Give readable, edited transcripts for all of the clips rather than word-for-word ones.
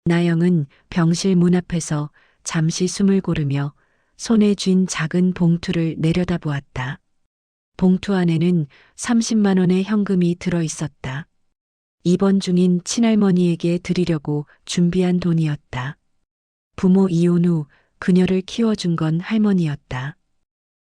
나영은 병실 문 앞에서 잠시 숨을 고르며 손에 쥔 작은 봉투를 내려다보았다. 봉투 안에는 30만 원의 현금이 들어 있었다. 입원 중인 친할머니에게 드리려고 준비한 돈이었다. 부모 이혼 후 그녀를 키워준 건 할머니였다.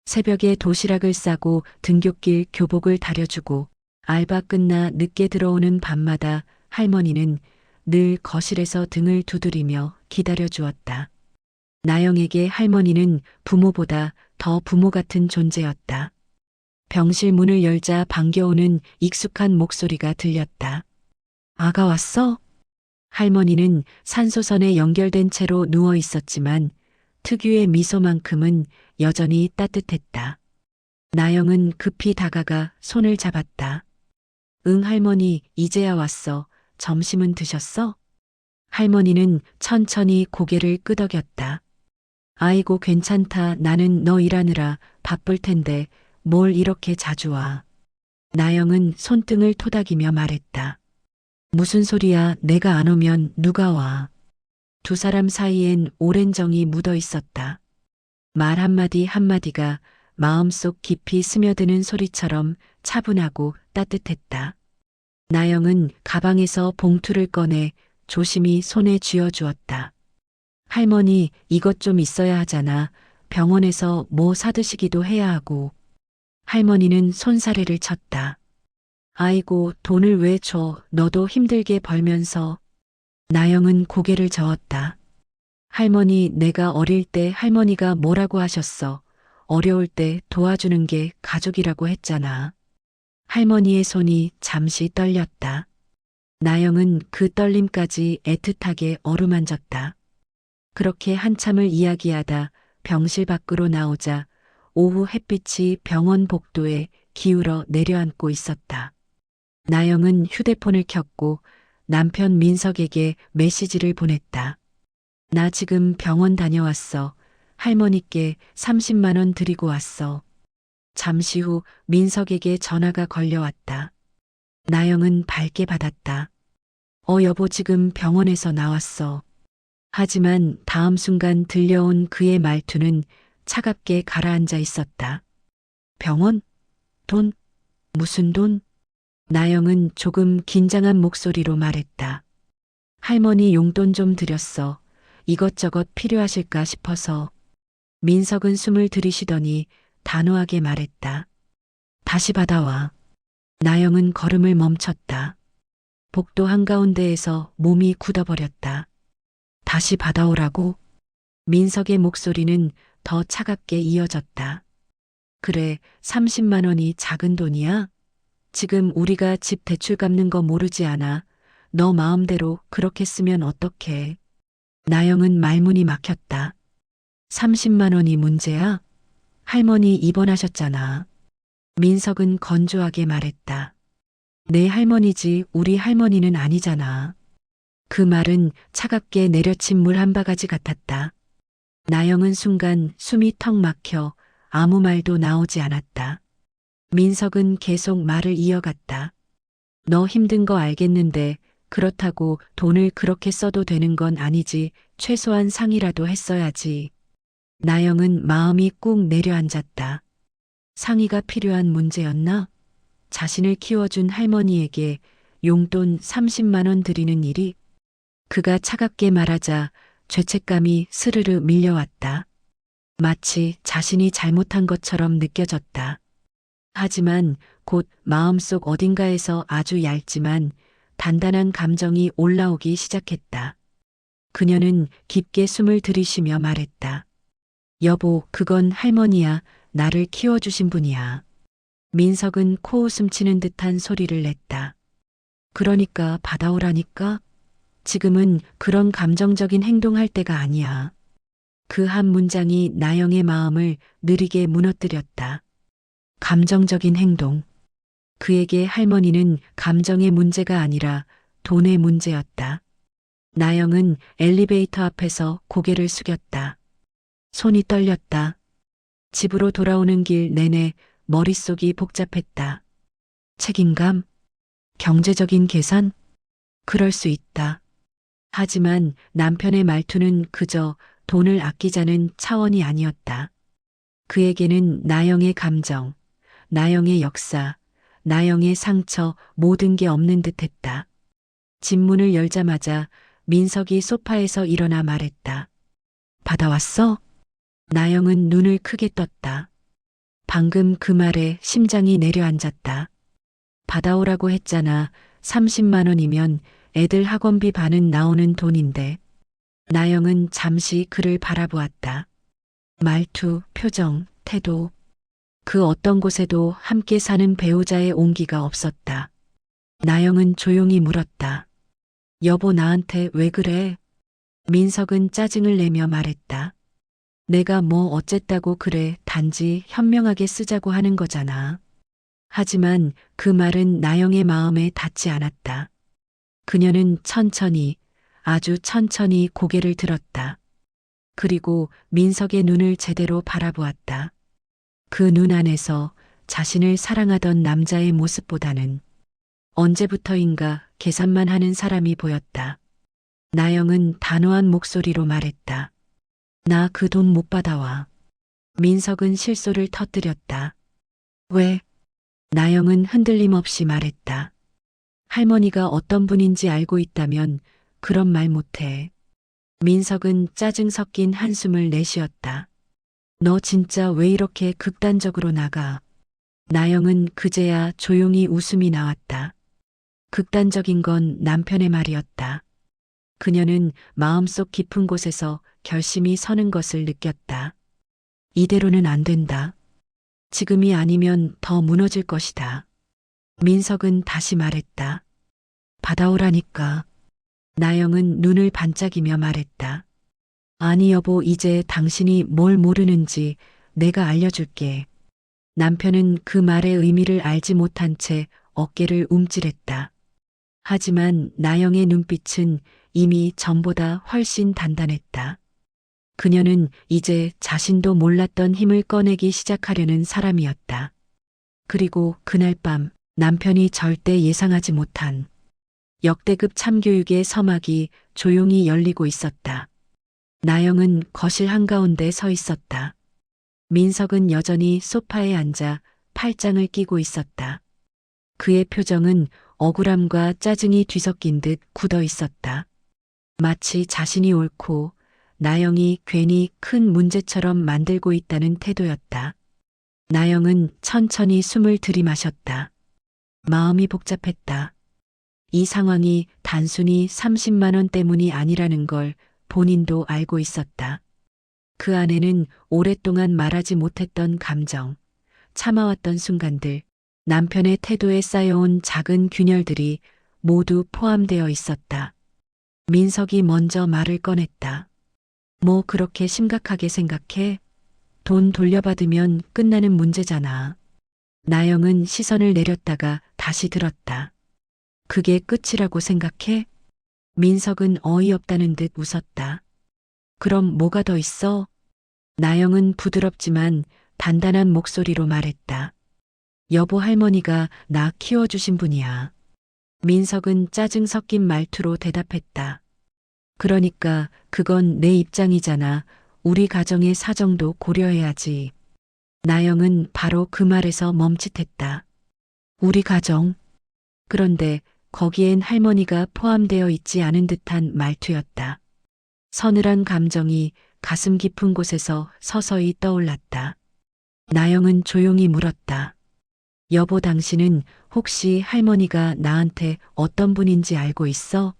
새벽에 도시락을 싸고 등굣길 교복을 다려주고 알바 끝나 늦게 들어오는 밤마다 할머니는 늘 거실에서 등을 두드리며 기다려주었다. 나영에게 할머니는 부모보다 더 부모 같은 존재였다. 병실 문을 열자 반겨오는 익숙한 목소리가 들렸다. 아가 왔어? 할머니는 산소선에 연결된 채로 누워 있었지만 특유의 미소만큼은 여전히 따뜻했다. 나영은 급히 다가가 손을 잡았다. 응, 할머니, 이제야 왔어. 점심은 드셨어? 할머니는 천천히 고개를 끄덕였다. 아이고, 괜찮다. 나는 너 일하느라 바쁠 텐데 뭘 이렇게 자주 와. 나영은 손등을 토닥이며 말했다. 무슨 소리야. 내가 안 오면 누가 와. 두 사람 사이엔 오랜 정이 묻어 있었다. 말 한마디 한마디가 마음속 깊이 스며드는 소리처럼 차분하고 따뜻했다. 나영은 가방에서 봉투를 꺼내 조심히 손에 쥐어주었다. 할머니, 이것 좀 있어야 하잖아. 병원에서 뭐 사드시기도 해야 하고. 할머니는 손사래를 쳤다. 아이고, 돈을 왜 줘? 너도 힘들게 벌면서. 나영은 고개를 저었다. 할머니, 내가 어릴 때 할머니가 뭐라고 하셨어? 어려울 때 도와주는 게 가족이라고 했잖아. 할머니의 손이 잠시 떨렸다. 나영은 그 떨림까지 애틋하게 어루만졌다. 그렇게 한참을 이야기하다 병실 밖으로 나오자 오후 햇빛이 병원 복도에 기울어 내려앉고 있었다. 나영은 휴대폰을 켰고 남편 민석에게 메시지를 보냈다. 나 지금 병원 다녀왔어. 할머니께 30만 원 드리고 왔어. 잠시 후 민석에게 전화가 걸려왔다. 나영은 밝게 받았다. 여보, 지금 병원에서 나왔어. 하지만 다음 순간 들려온 그의 말투는 차갑게 가라앉아 있었다. 병원? 돈? 무슨 돈? 나영은 조금 긴장한 목소리로 말했다. 할머니 용돈 좀 드렸어. 이것저것 필요하실까 싶어서. 민석은 숨을 들이쉬더니 단호하게 말했다. 다시 받아와. 나영은 걸음을 멈췄다. 복도 한가운데에서 몸이 굳어버렸다. 다시 받아오라고? 민석의 목소리는 더 차갑게 이어졌다. 그래, 30만 원이 작은 돈이야? 지금 우리가 집 대출 갚는 거 모르지 않아? 너 마음대로 그렇게 쓰면 어떡해? 나영은 말문이 막혔다. 30만 원이 문제야? 할머니 입원하셨잖아. 민석은 건조하게 말했다. 내 할머니지 우리 할머니는 아니잖아. 그 말은 차갑게 내려친 물 한 바가지 같았다. 나영은 순간 숨이 턱 막혀 아무 말도 나오지 않았다. 민석은 계속 말을 이어갔다. 너 힘든 거 알겠는데 그렇다고 돈을 그렇게 써도 되는 건 아니지. 최소한 상이라도 했어야지. 나영은 마음이 꾹 내려앉았다. 상의가 필요한 문제였나? 자신을 키워준 할머니에게 용돈 30만 원 드리는 일이? 그가 차갑게 말하자 죄책감이 스르르 밀려왔다. 마치 자신이 잘못한 것처럼 느껴졌다. 하지만 곧 마음속 어딘가에서 아주 얇지만 단단한 감정이 올라오기 시작했다. 그녀는 깊게 숨을 들이쉬며 말했다. 여보, 그건 할머니야. 나를 키워주신 분이야. 민석은 코웃음 치는 듯한 소리를 냈다. 그러니까 받아오라니까? 지금은 그런 감정적인 행동할 때가 아니야. 그 한 문장이 나영의 마음을 느리게 무너뜨렸다. 감정적인 행동. 그에게 할머니는 감정의 문제가 아니라 돈의 문제였다. 나영은 엘리베이터 앞에서 고개를 숙였다. 손이 떨렸다. 집으로 돌아오는 길 내내 머릿속이 복잡했다. 책임감? 경제적인 계산? 그럴 수 있다. 하지만 남편의 말투는 그저 돈을 아끼자는 차원이 아니었다. 그에게는 나영의 감정, 나영의 역사, 나영의 상처 모든 게 없는 듯했다. 집 문을 열자마자 민석이 소파에서 일어나 말했다. 받아왔어? 나영은 눈을 크게 떴다. 방금 그 말에 심장이 내려앉았다. 받아오라고 했잖아. 30만 원이면 애들 학원비 반은 나오는 돈인데. 나영은 잠시 그를 바라보았다. 말투, 표정, 태도. 그 어떤 곳에도 함께 사는 배우자의 온기가 없었다. 나영은 조용히 물었다. 여보, 나한테 왜 그래? 민석은 짜증을 내며 말했다. 내가 뭐 어쨌다고 그래. 단지 현명하게 쓰자고 하는 거잖아. 하지만 그 말은 나영의 마음에 닿지 않았다. 그녀는 천천히, 아주 천천히 고개를 들었다. 그리고 민석의 눈을 제대로 바라보았다. 그 눈 안에서 자신을 사랑하던 남자의 모습보다는 언제부터인가 계산만 하는 사람이 보였다. 나영은 단호한 목소리로 말했다. 나 그 돈 못 받아와. 민석은 실소를 터뜨렸다. 왜? 나영은 흔들림 없이 말했다. 할머니가 어떤 분인지 알고 있다면 그런 말 못해. 민석은 짜증 섞인 한숨을 내쉬었다. 너 진짜 왜 이렇게 극단적으로 나가? 나영은 그제야 조용히 웃음이 나왔다. 극단적인 건 남편의 말이었다. 그녀는 마음속 깊은 곳에서 결심이 서는 것을 느꼈다. 이대로는 안 된다. 지금이 아니면 더 무너질 것이다. 민석은 다시 말했다. 받아오라니까. 나영은 눈을 반짝이며 말했다. 아니 여보, 이제 당신이 뭘 모르는지 내가 알려줄게. 남편은 그 말의 의미를 알지 못한 채 어깨를 움찔했다. 하지만 나영의 눈빛은 이미 전보다 훨씬 단단했다. 그녀는 이제 자신도 몰랐던 힘을 꺼내기 시작하려는 사람이었다. 그리고 그날 밤 남편이 절대 예상하지 못한 역대급 참교육의 서막이 조용히 열리고 있었다. 나영은 거실 한가운데 서 있었다. 민석은 여전히 소파에 앉아 팔짱을 끼고 있었다. 그의 표정은 억울함과 짜증이 뒤섞인 듯 굳어 있었다. 마치 자신이 옳고 나영이 괜히 큰 문제처럼 만들고 있다는 태도였다. 나영은 천천히 숨을 들이마셨다. 마음이 복잡했다. 이 상황이 단순히 30만 원 때문이 아니라는 걸 본인도 알고 있었다. 그 안에는 오랫동안 말하지 못했던 감정, 참아왔던 순간들, 남편의 태도에 쌓여온 작은 균열들이 모두 포함되어 있었다. 민석이 먼저 말을 꺼냈다. 뭐 그렇게 심각하게 생각해? 돈 돌려받으면 끝나는 문제잖아. 나영은 시선을 내렸다가 다시 들었다. 그게 끝이라고 생각해? 민석은 어이없다는 듯 웃었다. 그럼 뭐가 더 있어? 나영은 부드럽지만 단단한 목소리로 말했다. 여보, 할머니가 나 키워주신 분이야. 민석은 짜증 섞인 말투로 대답했다. 그러니까 그건 내 입장이잖아. 우리 가정의 사정도 고려해야지. 나영은 바로 그 말에서 멈칫했다. 우리 가정. 그런데 거기엔 할머니가 포함되어 있지 않은 듯한 말투였다. 서늘한 감정이 가슴 깊은 곳에서 서서히 떠올랐다. 나영은 조용히 물었다. 여보, 당신은 혹시 할머니가 나한테 어떤 분인지 알고 있어?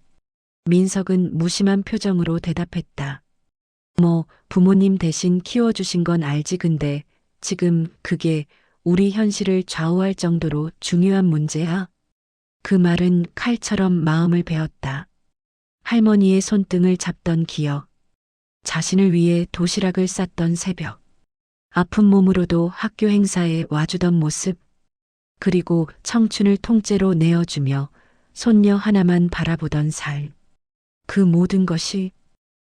민석은 무심한 표정으로 대답했다. 뭐 부모님 대신 키워주신 건 알지. 근데 지금 그게 우리 현실을 좌우할 정도로 중요한 문제야? 그 말은 칼처럼 마음을 베었다. 할머니의 손등을 잡던 기억, 자신을 위해 도시락을 쌌던 새벽, 아픈 몸으로도 학교 행사에 와주던 모습, 그리고 청춘을 통째로 내어주며 손녀 하나만 바라보던 삶. 그 모든 것이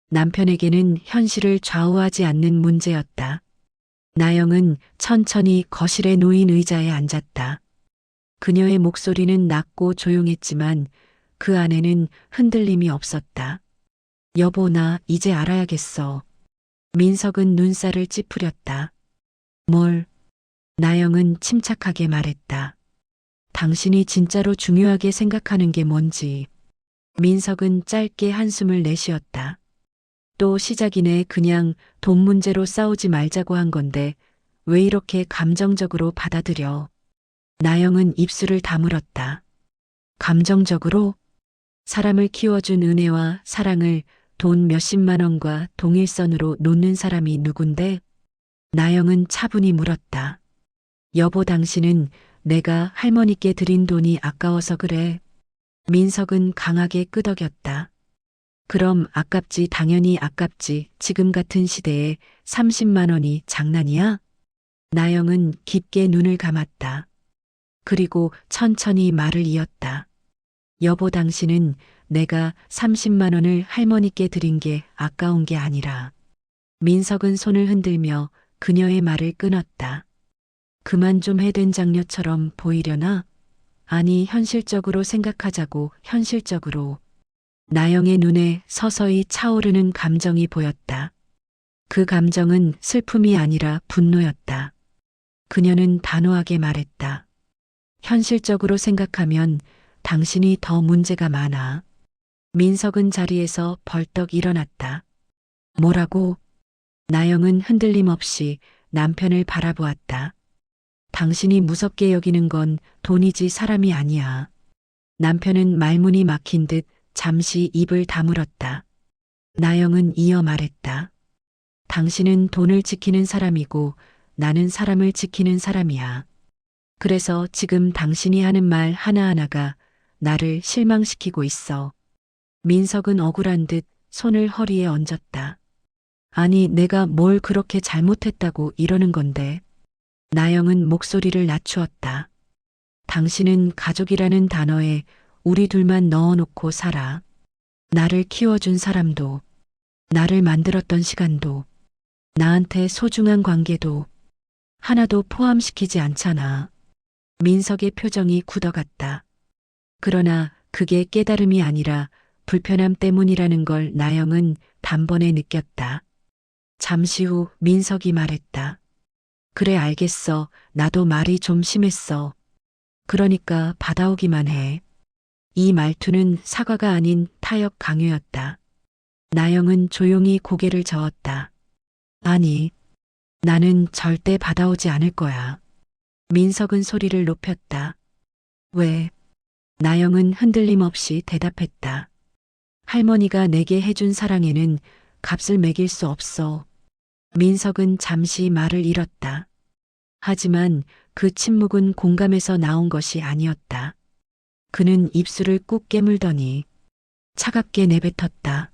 남편에게는 현실을 좌우하지 않는 문제였다. 나영은 천천히 거실에 놓인 의자에 앉았다. 그녀의 목소리는 낮고 조용했지만 그 안에는 흔들림이 없었다. 여보, 나 이제 알아야겠어. 민석은 눈살을 찌푸렸다. 뭘? 나영은 침착하게 말했다. 당신이 진짜로 중요하게 생각하는 게 뭔지. 민석은 짧게 한숨을 내쉬었다. 또 시작이네. 그냥 돈 문제로 싸우지 말자고 한 건데 왜 이렇게 감정적으로 받아들여? 나영은 입술을 다물었다. 감정적으로? 사람을 키워준 은혜와 사랑을 돈 몇십만 원과 동일선으로 놓는 사람이 누군데? 나영은 차분히 물었다. 여보, 당신은 내가 할머니께 드린 돈이 아까워서 그래. 민석은 강하게 끄덕였다. 그럼 아깝지, 당연히 아깝지. 지금 같은 시대에 30만 원이 장난이야? 나영은 깊게 눈을 감았다. 그리고 천천히 말을 이었다. 여보, 당신은 내가 30만 원을 할머니께 드린 게 아까운 게 아니라. 민석은 손을 흔들며 그녀의 말을 끊었다. 그만 좀 해. 된 장녀처럼 보이려나? 아니, 현실적으로 생각하자고. 현실적으로. 나영의 눈에 서서히 차오르는 감정이 보였다. 그 감정은 슬픔이 아니라 분노였다. 그녀는 단호하게 말했다. 현실적으로 생각하면 당신이 더 문제가 많아. 민석은 자리에서 벌떡 일어났다. 뭐라고? 나영은 흔들림 없이 남편을 바라보았다. 당신이 무섭게 여기는 건 돈이지 사람이 아니야. 남편은 말문이 막힌 듯 잠시 입을 다물었다. 나영은 이어 말했다. 당신은 돈을 지키는 사람이고 나는 사람을 지키는 사람이야. 그래서 지금 당신이 하는 말 하나하나가 나를 실망시키고 있어. 민석은 억울한 듯 손을 허리에 얹었다. 아니, 내가 뭘 그렇게 잘못했다고 이러는 건데. 나영은 목소리를 낮추었다. 당신은 가족이라는 단어에 우리 둘만 넣어놓고 살아. 나를 키워준 사람도, 나를 만들었던 시간도, 나한테 소중한 관계도 하나도 포함시키지 않잖아. 민석의 표정이 굳어갔다. 그러나 그게 깨달음이 아니라 불편함 때문이라는 걸 나영은 단번에 느꼈다. 잠시 후 민석이 말했다. 그래, 알겠어. 나도 말이 좀 심했어. 그러니까 받아오기만 해. 이 말투는 사과가 아닌 타협 강요였다. 나영은 조용히 고개를 저었다. 아니, 나는 절대 받아오지 않을 거야. 민석은 소리를 높였다. 왜? 나영은 흔들림 없이 대답했다. 할머니가 내게 해준 사랑에는 값을 매길 수 없어. 민석은 잠시 말을 잃었다. 하지만 그 침묵은 공감에서 나온 것이 아니었다. 그는 입술을 꾹 깨물더니 차갑게 내뱉었다.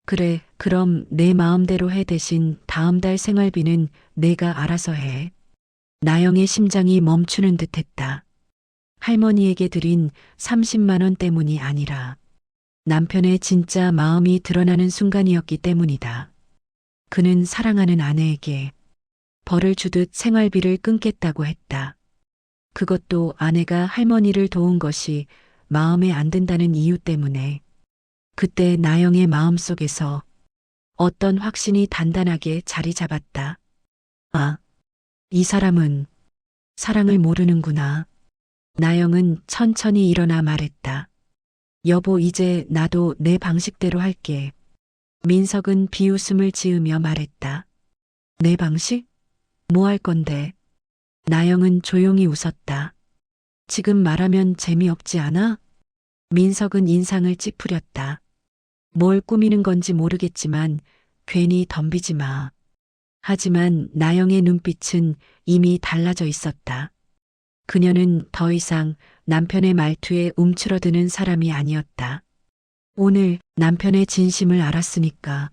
그래, 그럼 내 마음대로 해. 대신 다음 달 생활비는 내가 알아서 해. 나영의 심장이 멈추는 듯했다. 할머니에게 드린 30만 원 때문이 아니라 남편의 진짜 마음이 드러나는 순간이었기 때문이다. 그는 사랑하는 아내에게 벌을 주듯 생활비를 끊겠다고 했다. 그것도 아내가 할머니를 도운 것이 마음에 안 든다는 이유 때문에. 그때 나영의 마음속에서 어떤 확신이 단단하게 자리 잡았다. 아, 이 사람은 사랑을 모르는구나. 나영은 천천히 일어나 말했다. 여보, 이제 나도 내 방식대로 할게. 민석은 비웃음을 지으며 말했다. 내 방식? 뭐 할 건데? 나영은 조용히 웃었다. 지금 말하면 재미없지 않아? 민석은 인상을 찌푸렸다. 뭘 꾸미는 건지 모르겠지만 괜히 덤비지 마. 하지만 나영의 눈빛은 이미 달라져 있었다. 그녀는 더 이상 남편의 말투에 움츠러드는 사람이 아니었다. 오늘 남편의 진심을 알았으니까.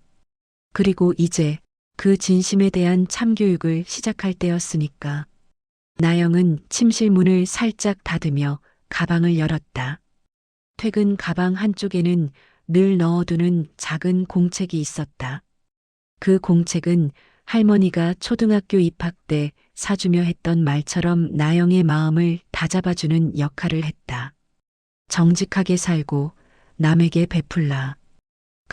그리고 이제 그 진심에 대한 참교육을 시작할 때였으니까. 나영은 침실 문을 살짝 닫으며 가방을 열었다. 퇴근 가방 한쪽에는 늘 넣어두는 작은 공책이 있었다. 그 공책은 할머니가 초등학교 입학 때 사주며 했던 말처럼 나영의 마음을 다잡아주는 역할을 했다. 정직하게 살고 남에게 베풀라.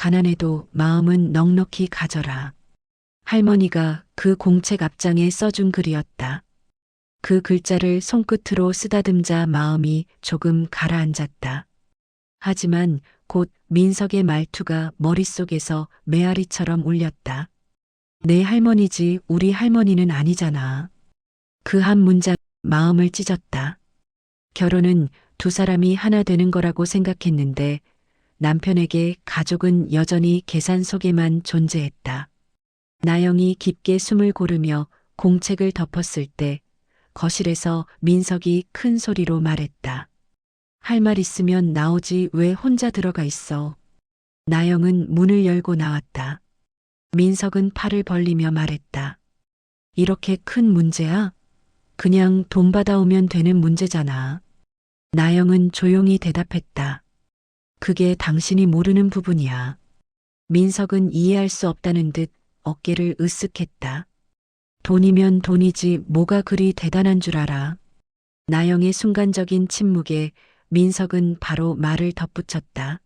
가난해도 마음은 넉넉히 가져라. 할머니가 그 공책 앞장에 써준 글이었다. 그 글자를 손끝으로 쓰다듬자 마음이 조금 가라앉았다. 하지만 곧 민석의 말투가 머릿속에서 메아리처럼 울렸다. 내 할머니지 우리 할머니는 아니잖아. 그 한 문장 마음을 찢었다. 결혼은 두 사람이 하나 되는 거라고 생각했는데 남편에게 가족은 여전히 계산 속에만 존재했다. 나영이 깊게 숨을 고르며 공책을 덮었을 때 거실에서 민석이 큰 소리로 말했다. 할 말 있으면 나오지 왜 혼자 들어가 있어. 나영은 문을 열고 나왔다. 민석은 팔을 벌리며 말했다. 이렇게 큰 문제야? 그냥 돈 받아오면 되는 문제잖아. 나영은 조용히 대답했다. 그게 당신이 모르는 부분이야. 민석은 이해할 수 없다는 듯 어깨를 으쓱했다. 돈이면 돈이지 뭐가 그리 대단한 줄 알아. 나영의 순간적인 침묵에 민석은 바로 말을 덧붙였다.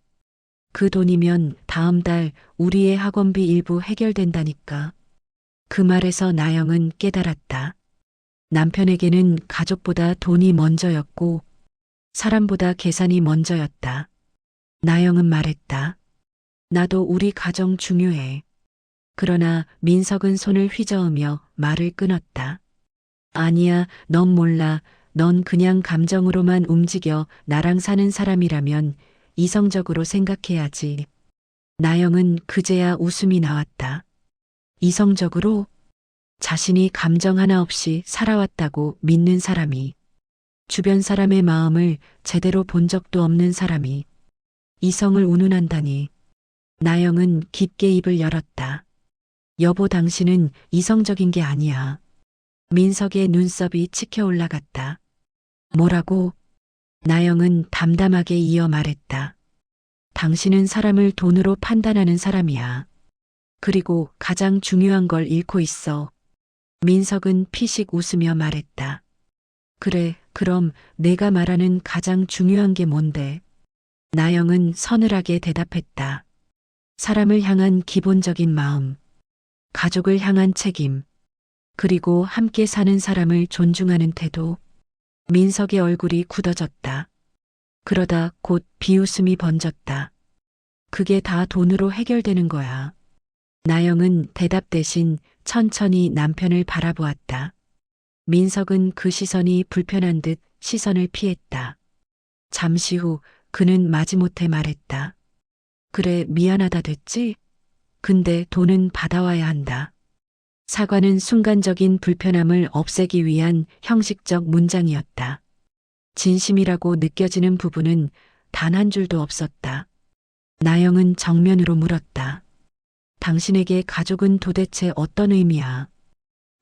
그 돈이면 다음 달 우리의 학원비 일부 해결된다니까. 그 말에서 나영은 깨달았다. 남편에게는 가족보다 돈이 먼저였고 사람보다 계산이 먼저였다. 나영은 말했다. 나도 우리 가정 중요해. 그러나 민석은 손을 휘저으며 말을 끊었다. 아니야, 넌 몰라. 넌 그냥 감정으로만 움직여. 나랑 사는 사람이라면 이성적으로 생각해야지. 나영은 그제야 웃음이 나왔다. 이성적으로? 자신이 감정 하나 없이 살아왔다고 믿는 사람이, 주변 사람의 마음을 제대로 본 적도 없는 사람이 이성을 운운한다니. 나영은 깊게 입을 열었다. 여보, 당신은 이성적인 게 아니야. 민석의 눈썹이 치켜 올라갔다. 뭐라고? 나영은 담담하게 이어 말했다. 당신은 사람을 돈으로 판단하는 사람이야. 그리고 가장 중요한 걸 잃고 있어. 민석은 피식 웃으며 말했다. 그래, 그럼 내가 말하는 가장 중요한 게 뭔데? 나영은 서늘하게 대답했다. 사람을 향한 기본적인 마음, 가족을 향한 책임, 그리고 함께 사는 사람을 존중하는 태도. 민석의 얼굴이 굳어졌다. 그러다 곧 비웃음이 번졌다. 그게 다 돈으로 해결되는 거야. 나영은 대답 대신 천천히 남편을 바라보았다. 민석은 그 시선이 불편한 듯 시선을 피했다. 잠시 후 그는 마지못해 말했다. 그래, 미안하다 됐지? 근데 돈은 받아와야 한다. 사과는 순간적인 불편함을 없애기 위한 형식적 문장이었다. 진심이라고 느껴지는 부분은 단 한 줄도 없었다. 나영은 정면으로 물었다. 당신에게 가족은 도대체 어떤 의미야?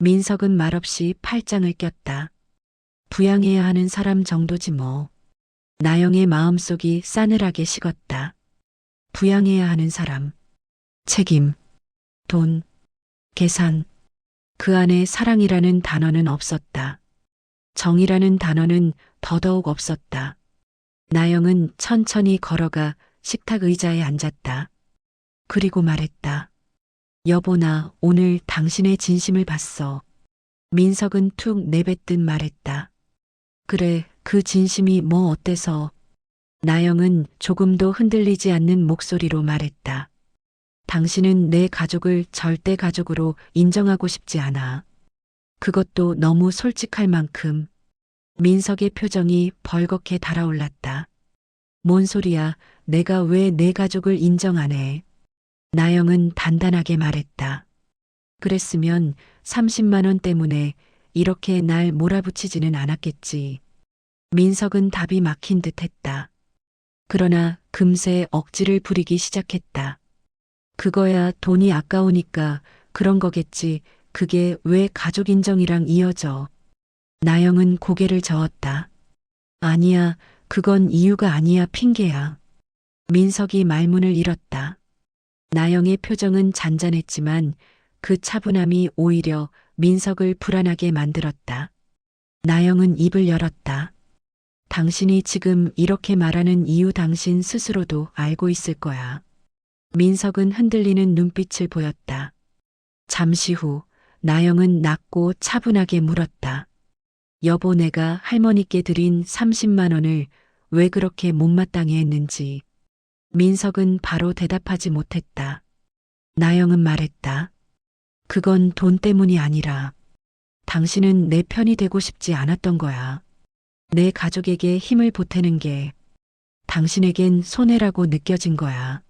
민석은 말없이 팔짱을 꼈다. 부양해야 하는 사람 정도지 뭐. 나영의 마음속이 싸늘하게 식었다. 부양해야 하는 사람, 책임, 돈, 계산. 그 안에 사랑이라는 단어는 없었다. 정이라는 단어는 더더욱 없었다. 나영은 천천히 걸어가 식탁 의자에 앉았다. 그리고 말했다. 여보, 나 오늘 당신의 진심을 봤어. 민석은 툭 내뱉듯 말했다. 그래, 그 진심이 뭐 어때서? 나영은 조금도 흔들리지 않는 목소리로 말했다. 당신은 내 가족을 절대 가족으로 인정하고 싶지 않아. 그것도 너무 솔직할 만큼. 민석의 표정이 벌겋게 달아올랐다. 뭔 소리야, 내가 왜 내 가족을 인정 안 해? 나영은 단단하게 말했다. 그랬으면 30만 원 때문에 이렇게 날 몰아붙이지는 않았겠지. 민석은 답이 막힌 듯 했다. 그러나 금세 억지를 부리기 시작했다. 그거야 돈이 아까우니까 그런 거겠지. 그게 왜 가족 인정이랑 이어져? 나영은 고개를 저었다. 아니야, 그건 이유가 아니야, 핑계야. 민석이 말문을 잃었다. 나영의 표정은 잔잔했지만 그 차분함이 오히려 민석을 불안하게 만들었다. 나영은 입을 열었다. 당신이 지금 이렇게 말하는 이유 당신 스스로도 알고 있을 거야. 민석은 흔들리는 눈빛을 보였다. 잠시 후 나영은 낮고 차분하게 물었다. 여보, 내가 할머니께 드린 30만 원을 왜 그렇게 못마땅해 했는지. 민석은 바로 대답하지 못했다. 나영은 말했다. 그건 돈 때문이 아니라 당신은 내 편이 되고 싶지 않았던 거야. 내 가족에게 힘을 보태는 게 당신에겐 손해라고 느껴진 거야.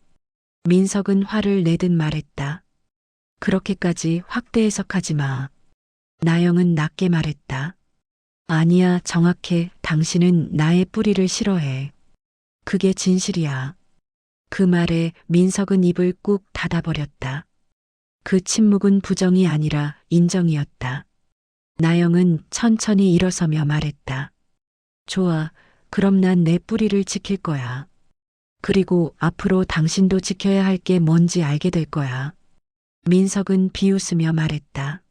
민석은 화를 내듯 말했다. 그렇게까지 확대 해석하지 마. 나영은 낮게 말했다. 아니야, 정확해. 당신은 나의 뿌리를 싫어해. 그게 진실이야. 그 말에 민석은 입을 꾹 닫아버렸다. 그 침묵은 부정이 아니라 인정이었다. 나영은 천천히 일어서며 말했다. 좋아, 그럼 난 내 뿌리를 지킬 거야. 그리고 앞으로 당신도 지켜야 할 게 뭔지 알게 될 거야. 민석은 비웃으며 말했다.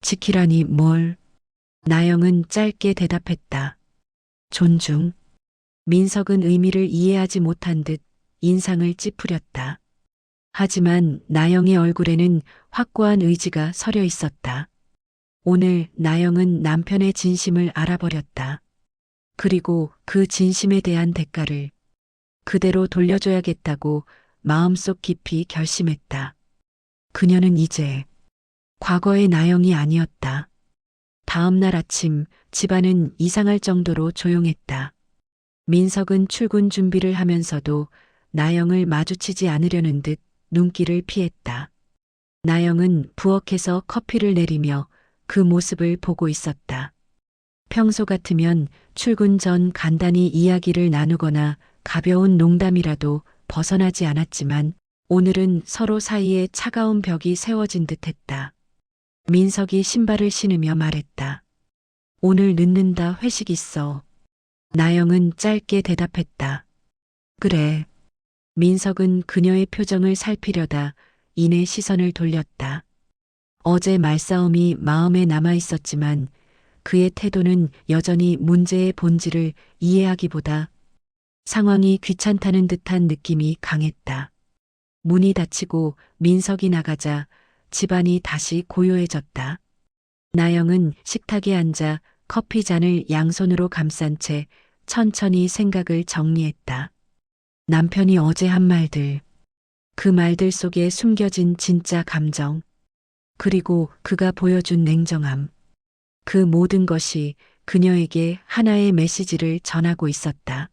지키라니 뭘? 나영은 짧게 대답했다. 존중. 민석은 의미를 이해하지 못한 듯 인상을 찌푸렸다. 하지만 나영의 얼굴에는 확고한 의지가 서려 있었다. 오늘 나영은 남편의 진심을 알아버렸다. 그리고 그 진심에 대한 대가를 그대로 돌려줘야겠다고 마음속 깊이 결심했다. 그녀는 이제 과거의 나영이 아니었다. 다음 날 아침 집안은 이상할 정도로 조용했다. 민석은 출근 준비를 하면서도 나영을 마주치지 않으려는 듯 눈길을 피했다. 나영은 부엌에서 커피를 내리며 그 모습을 보고 있었다. 평소 같으면 출근 전 간단히 이야기를 나누거나 가벼운 농담이라도 벗어나지 않았지만 오늘은 서로 사이에 차가운 벽이 세워진 듯했다. 민석이 신발을 신으며 말했다. 오늘 늦는다, 회식 있어. 나영은 짧게 대답했다. 그래. 민석은 그녀의 표정을 살피려다 이내 시선을 돌렸다. 어제 말싸움이 마음에 남아 있었지만 그의 태도는 여전히 문제의 본질을 이해하기보다 상황이 귀찮다는 듯한 느낌이 강했다. 문이 닫히고 민석이 나가자 집안이 다시 고요해졌다. 나영은 식탁에 앉아 커피 잔을 양손으로 감싼 채 천천히 생각을 정리했다. 남편이 어제 한 말들, 그 말들 속에 숨겨진 진짜 감정, 그리고 그가 보여준 냉정함. 그 모든 것이 그녀에게 하나의 메시지를 전하고 있었다.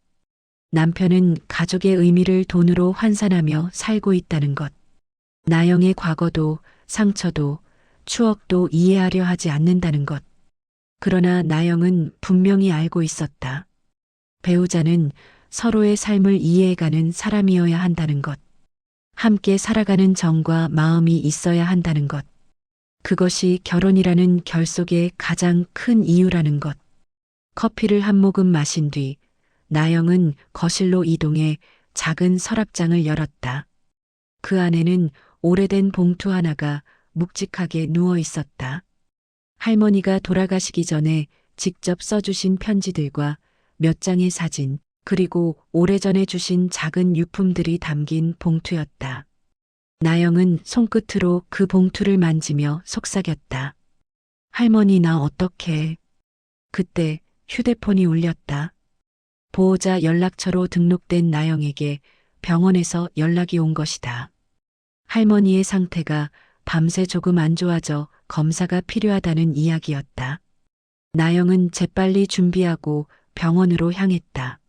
남편은 가족의 의미를 돈으로 환산하며 살고 있다는 것. 나영의 과거도 상처도 추억도 이해하려 하지 않는다는 것. 그러나 나영은 분명히 알고 있었다. 배우자는 서로의 삶을 이해해가는 사람이어야 한다는 것. 함께 살아가는 정과 마음이 있어야 한다는 것. 그것이 결혼이라는 결속의 가장 큰 이유라는 것. 커피를 한 모금 마신 뒤 나영은 거실로 이동해 작은 서랍장을 열었다. 그 안에는 오래된 봉투 하나가 묵직하게 누워 있었다. 할머니가 돌아가시기 전에 직접 써주신 편지들과 몇 장의 사진, 그리고 오래전에 주신 작은 유품들이 담긴 봉투였다. 나영은 손끝으로 그 봉투를 만지며 속삭였다. 할머니, 나 어떡해. 그때 휴대폰이 울렸다. 보호자 연락처로 등록된 나영에게 병원에서 연락이 온 것이다. 할머니의 상태가 밤새 조금 안 좋아져 검사가 필요하다는 이야기였다. 나영은 재빨리 준비하고 병원으로 향했다.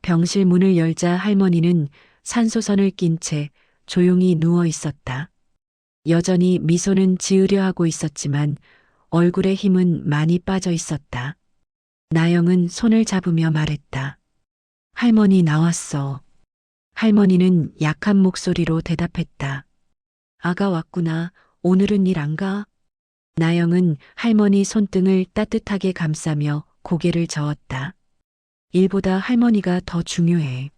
병실 문을 열자 할머니는 산소선을 낀 채 조용히 누워 있었다. 여전히 미소는 지으려 하고 있었지만 얼굴에 힘은 많이 빠져 있었다. 나영은 손을 잡으며 말했다. 할머니, 나왔어. 할머니는 약한 목소리로 대답했다. 아가 왔구나. 오늘은 일 안 가? 나영은 할머니 손등을 따뜻하게 감싸며 고개를 저었다. 일보다 할머니가 더 중요해.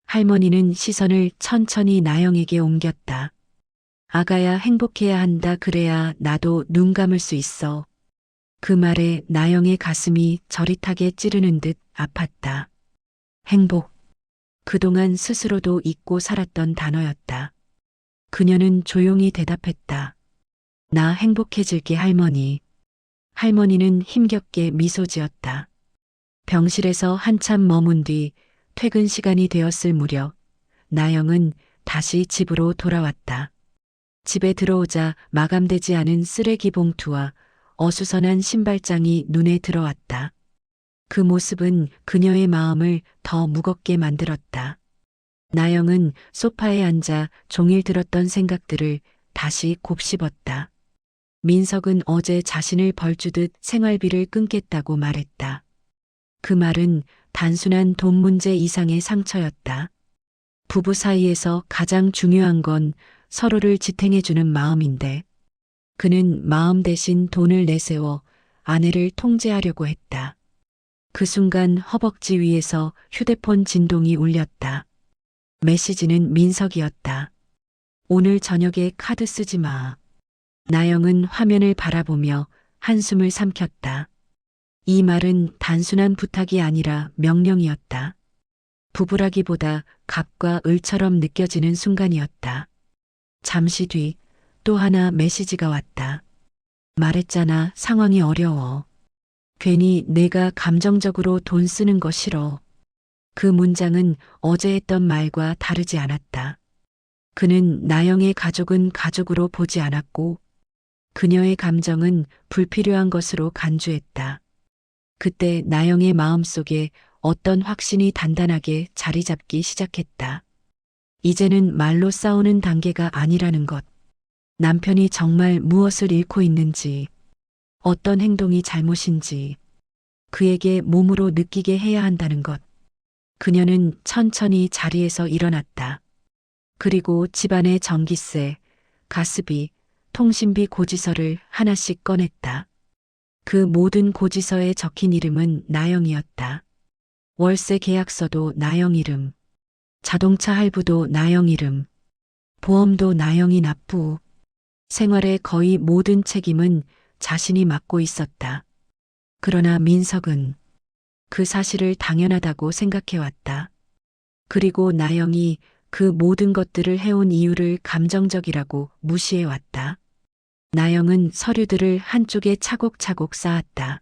할머니는 시선을 천천히 나영에게 옮겼다. 아가야, 행복해야 한다. 그래야 나도 눈 감을 수 있어. 그 말에 나영의 가슴이 저릿하게 찌르는 듯 아팠다. 행복. 그동안 스스로도 잊고 살았던 단어였다. 그녀는 조용히 대답했다. 나 행복해질게 할머니. 할머니는 힘겹게 미소 지었다. 병실에서 한참 머문 뒤 퇴근 시간이 되었을 무렵 나영은 다시 집으로 돌아왔다. 집에 들어오자 마감되지 않은 쓰레기 봉투와 어수선한 신발장이 눈에 들어왔다. 그 모습은 그녀의 마음을 더 무겁게 만들었다. 나영은 소파에 앉아 종일 들었던 생각들을 다시 곱씹었다. 민석은 어제 자신을 벌주듯 생활비를 끊겠다고 말했다. 그 말은 단순한 돈 문제 이상의 상처였다. 부부 사이에서 가장 중요한 건 서로를 지탱해주는 마음인데 그는 마음 대신 돈을 내세워 아내를 통제하려고 했다. 그 순간 허벅지 위에서 휴대폰 진동이 울렸다. 메시지는 민석이었다. 오늘 저녁에 카드 쓰지 마. 나영은 화면을 바라보며 한숨을 삼켰다. 이 말은 단순한 부탁이 아니라 명령이었다. 부부라기보다 갑과 을처럼 느껴지는 순간이었다. 잠시 뒤 또 하나 메시지가 왔다. 말했잖아, 상황이 어려워. 괜히 내가 감정적으로 돈 쓰는 거 싫어. 그 문장은 어제 했던 말과 다르지 않았다. 그는 나영의 가족은 가족으로 보지 않았고 그녀의 감정은 불필요한 것으로 간주했다. 그때 나영의 마음속에 어떤 확신이 단단하게 자리 잡기 시작했다. 이제는 말로 싸우는 단계가 아니라는 것. 남편이 정말 무엇을 잃고 있는지, 어떤 행동이 잘못인지, 그에게 몸으로 느끼게 해야 한다는 것. 그녀는 천천히 자리에서 일어났다. 그리고 집안의 전기세, 가스비, 통신비 고지서를 하나씩 꺼냈다. 그 모든 고지서에 적힌 이름은 나영이었다. 월세 계약서도 나영 이름, 자동차 할부도 나영 이름, 보험도 나영이 납부. 생활의 거의 모든 책임은 자신이 맡고 있었다. 그러나 민석은 그 사실을 당연하다고 생각해왔다. 그리고 나영이 그 모든 것들을 해온 이유를 감정적이라고 무시해왔다. 나영은 서류들을 한쪽에 차곡차곡 쌓았다.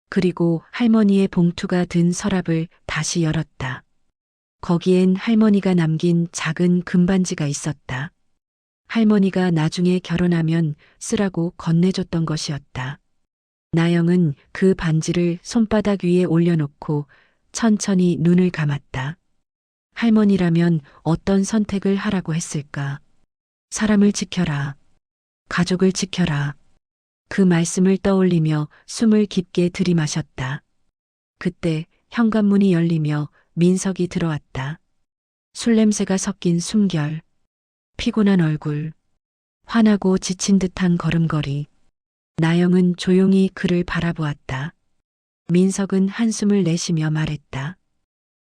그리고 할머니의 봉투가 든 서랍을 다시 열었다. 거기엔 할머니가 남긴 작은 금반지가 있었다. 할머니가 나중에 결혼하면 쓰라고 건네줬던 것이었다. 나영은 그 반지를 손바닥 위에 올려놓고 천천히 눈을 감았다. 할머니라면 어떤 선택을 하라고 했을까? 사람을 지켜라. 가족을 지켜라. 그 말씀을 떠올리며 숨을 깊게 들이마셨다. 그때 현관문이 열리며 민석이 들어왔다. 술 냄새가 섞인 숨결, 피곤한 얼굴, 화나고 지친 듯한 걸음걸이. 나영은 조용히 그를 바라보았다. 민석은 한숨을 내쉬며 말했다.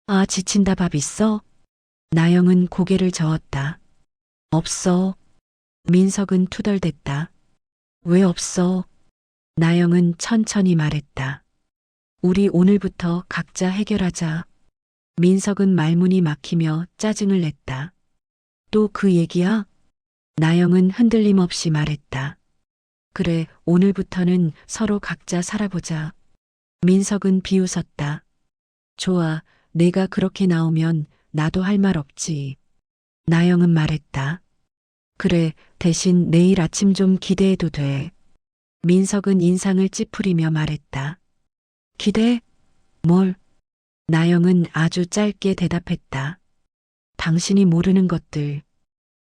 아, 지친다. 밥 있어? 나영은 고개를 저었다. 없어. 민석은 투덜댔다. 왜 없어? 나영은 천천히 말했다. 우리 오늘부터 각자 해결하자. 민석은 말문이 막히며 짜증을 냈다. 또 그 얘기야? 나영은 흔들림 없이 말했다. 그래, 오늘부터는 서로 각자 살아보자. 민석은 비웃었다. 좋아, 내가 그렇게 나오면 나도 할 말 없지. 나영은 말했다. 그래, 대신 내일 아침 좀 기대해도 돼. 민석은 인상을 찌푸리며 말했다. 기대? 뭘? 나영은 아주 짧게 대답했다. 당신이 모르는 것들.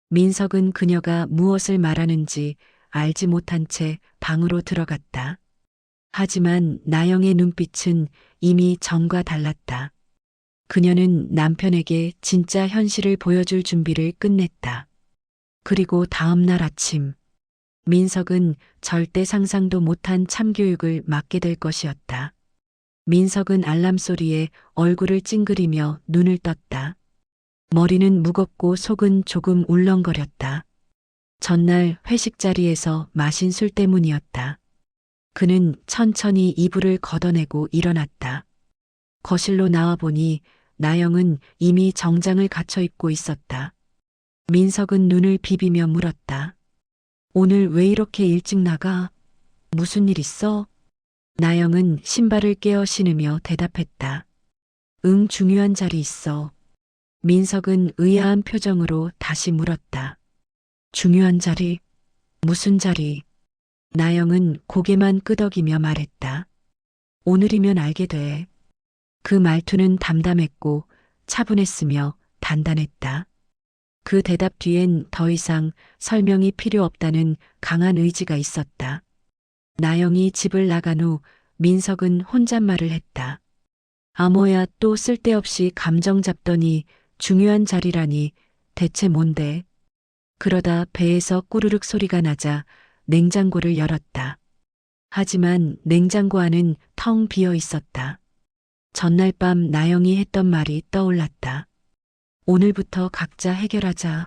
민석은 그녀가 무엇을 말하는지 알지 못한 채 방으로 들어갔다. 하지만 나영의 눈빛은 이미 전과 달랐다. 그녀는 남편에게 진짜 현실을 보여줄 준비를 끝냈다. 그리고 다음 날 아침, 민석은 절대 상상도 못한 참교육을 맡게 될 것이었다. 민석은 알람 소리에 얼굴을 찡그리며 눈을 떴다. 머리는 무겁고 속은 조금 울렁거렸다. 전날 회식 자리에서 마신 술 때문이었다. 그는 천천히 이불을 걷어내고 일어났다. 거실로 나와 보니 나영은 이미 정장을 갖춰 입고 있었다. 민석은 눈을 비비며 물었다. 오늘 왜 이렇게 일찍 나가? 무슨 일 있어? 나영은 신발을 깨어 신으며 대답했다. 응, 중요한 자리 있어. 민석은 의아한 표정으로 다시 물었다. 중요한 자리? 무슨 자리? 나영은 고개만 끄덕이며 말했다. 오늘이면 알게 돼. 그 말투는 담담했고 차분했으며 단단했다. 그 대답 뒤엔 더 이상 설명이 필요 없다는 강한 의지가 있었다. 나영이 집을 나간 후 민석은 혼잣말을 했다. 아, 뭐야, 또 쓸데없이 감정 잡더니 중요한 자리라니 대체 뭔데? 그러다 배에서 꾸르륵 소리가 나자 냉장고를 열었다. 하지만 냉장고 안은 텅 비어 있었다. 전날 밤 나영이 했던 말이 떠올랐다. 오늘부터 각자 해결하자.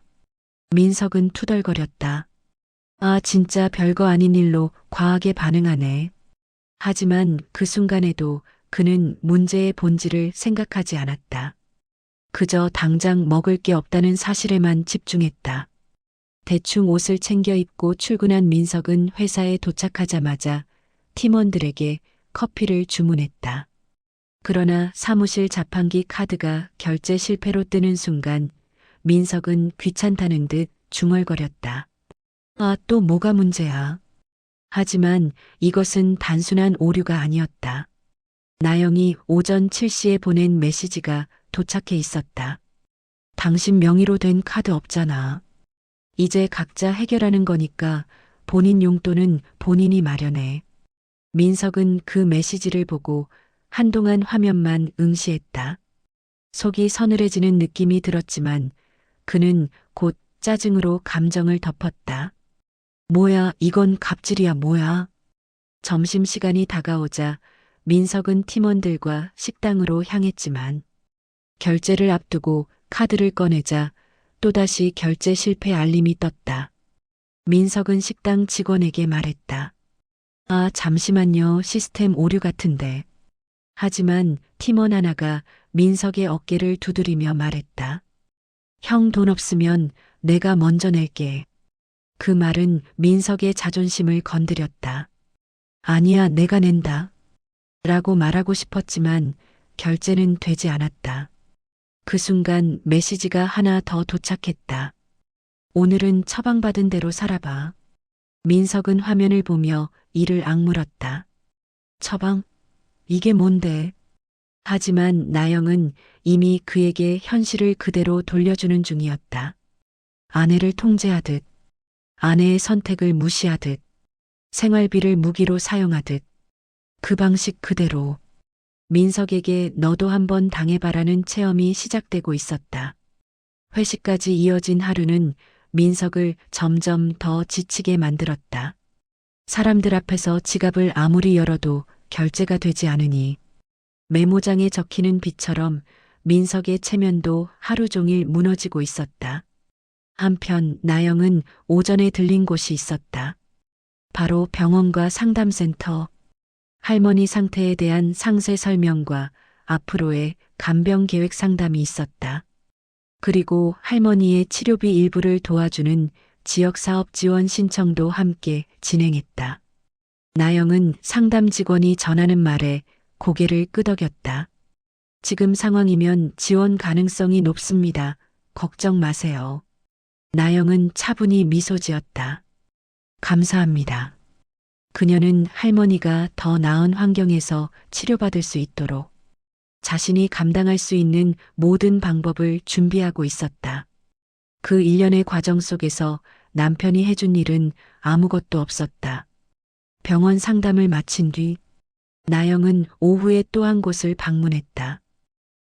민석은 투덜거렸다. 아, 진짜 별거 아닌 일로 과하게 반응하네. 하지만 그 순간에도 그는 문제의 본질을 생각하지 않았다. 그저 당장 먹을 게 없다는 사실에만 집중했다. 대충 옷을 챙겨 입고 출근한 민석은 회사에 도착하자마자 팀원들에게 커피를 주문했다. 그러나 사무실 자판기 카드가 결제 실패로 뜨는 순간 민석은 귀찮다는 듯 중얼거렸다. 아, 또 뭐가 문제야? 하지만 이것은 단순한 오류가 아니었다. 나영이 오전 7시에 보낸 메시지가 도착해 있었다. 당신 명의로 된 카드 없잖아. 이제 각자 해결하는 거니까 본인 용돈은 본인이 마련해. 민석은 그 메시지를 보고 한동안 화면만 응시했다. 속이 서늘해지는 느낌이 들었지만 그는 곧 짜증으로 감정을 덮었다. 뭐야, 이건 갑질이야, 뭐야. 점심시간이 다가오자 민석은 팀원들과 식당으로 향했지만 결제를 앞두고 카드를 꺼내자 또다시 결제 실패 알림이 떴다. 민석은 식당 직원에게 말했다. 아, 잠시만요. 시스템 오류 같은데. 하지만 팀원 하나가 민석의 어깨를 두드리며 말했다. 형, 돈 없으면 내가 먼저 낼게. 그 말은 민석의 자존심을 건드렸다. 아니야, 내가 낸다. 라고 말하고 싶었지만 결제는 되지 않았다. 그 순간 메시지가 하나 더 도착했다. 오늘은 처방받은 대로 살아봐. 민석은 화면을 보며 이를 악물었다. 처방? 이게 뭔데? 하지만 나영은 이미 그에게 현실을 그대로 돌려주는 중이었다. 아내를 통제하듯, 아내의 선택을 무시하듯, 생활비를 무기로 사용하듯, 그 방식 그대로 민석에게 너도 한번 당해봐라는 체험이 시작되고 있었다. 회식까지 이어진 하루는 민석을 점점 더 지치게 만들었다. 사람들 앞에서 지갑을 아무리 열어도 결제가 되지 않으니 메모장에 적히는 비처럼 민석의 체면도 하루 종일 무너지고 있었다. 한편 나영은 오전에 들린 곳이 있었다. 바로 병원과 상담센터. 할머니 상태에 대한 상세 설명과 앞으로의 간병 계획 상담이 있었다. 그리고 할머니의 치료비 일부를 도와주는 지역사업 지원 신청도 함께 진행했다. 나영은 상담 직원이 전하는 말에 고개를 끄덕였다. 지금 상황이면 지원 가능성이 높습니다. 걱정 마세요. 나영은 차분히 미소 지었다. 감사합니다. 그녀는 할머니가 더 나은 환경에서 치료받을 수 있도록 자신이 감당할 수 있는 모든 방법을 준비하고 있었다. 그 일련의 과정 속에서 남편이 해준 일은 아무것도 없었다. 병원 상담을 마친 뒤 나영은 오후에 또 한 곳을 방문했다.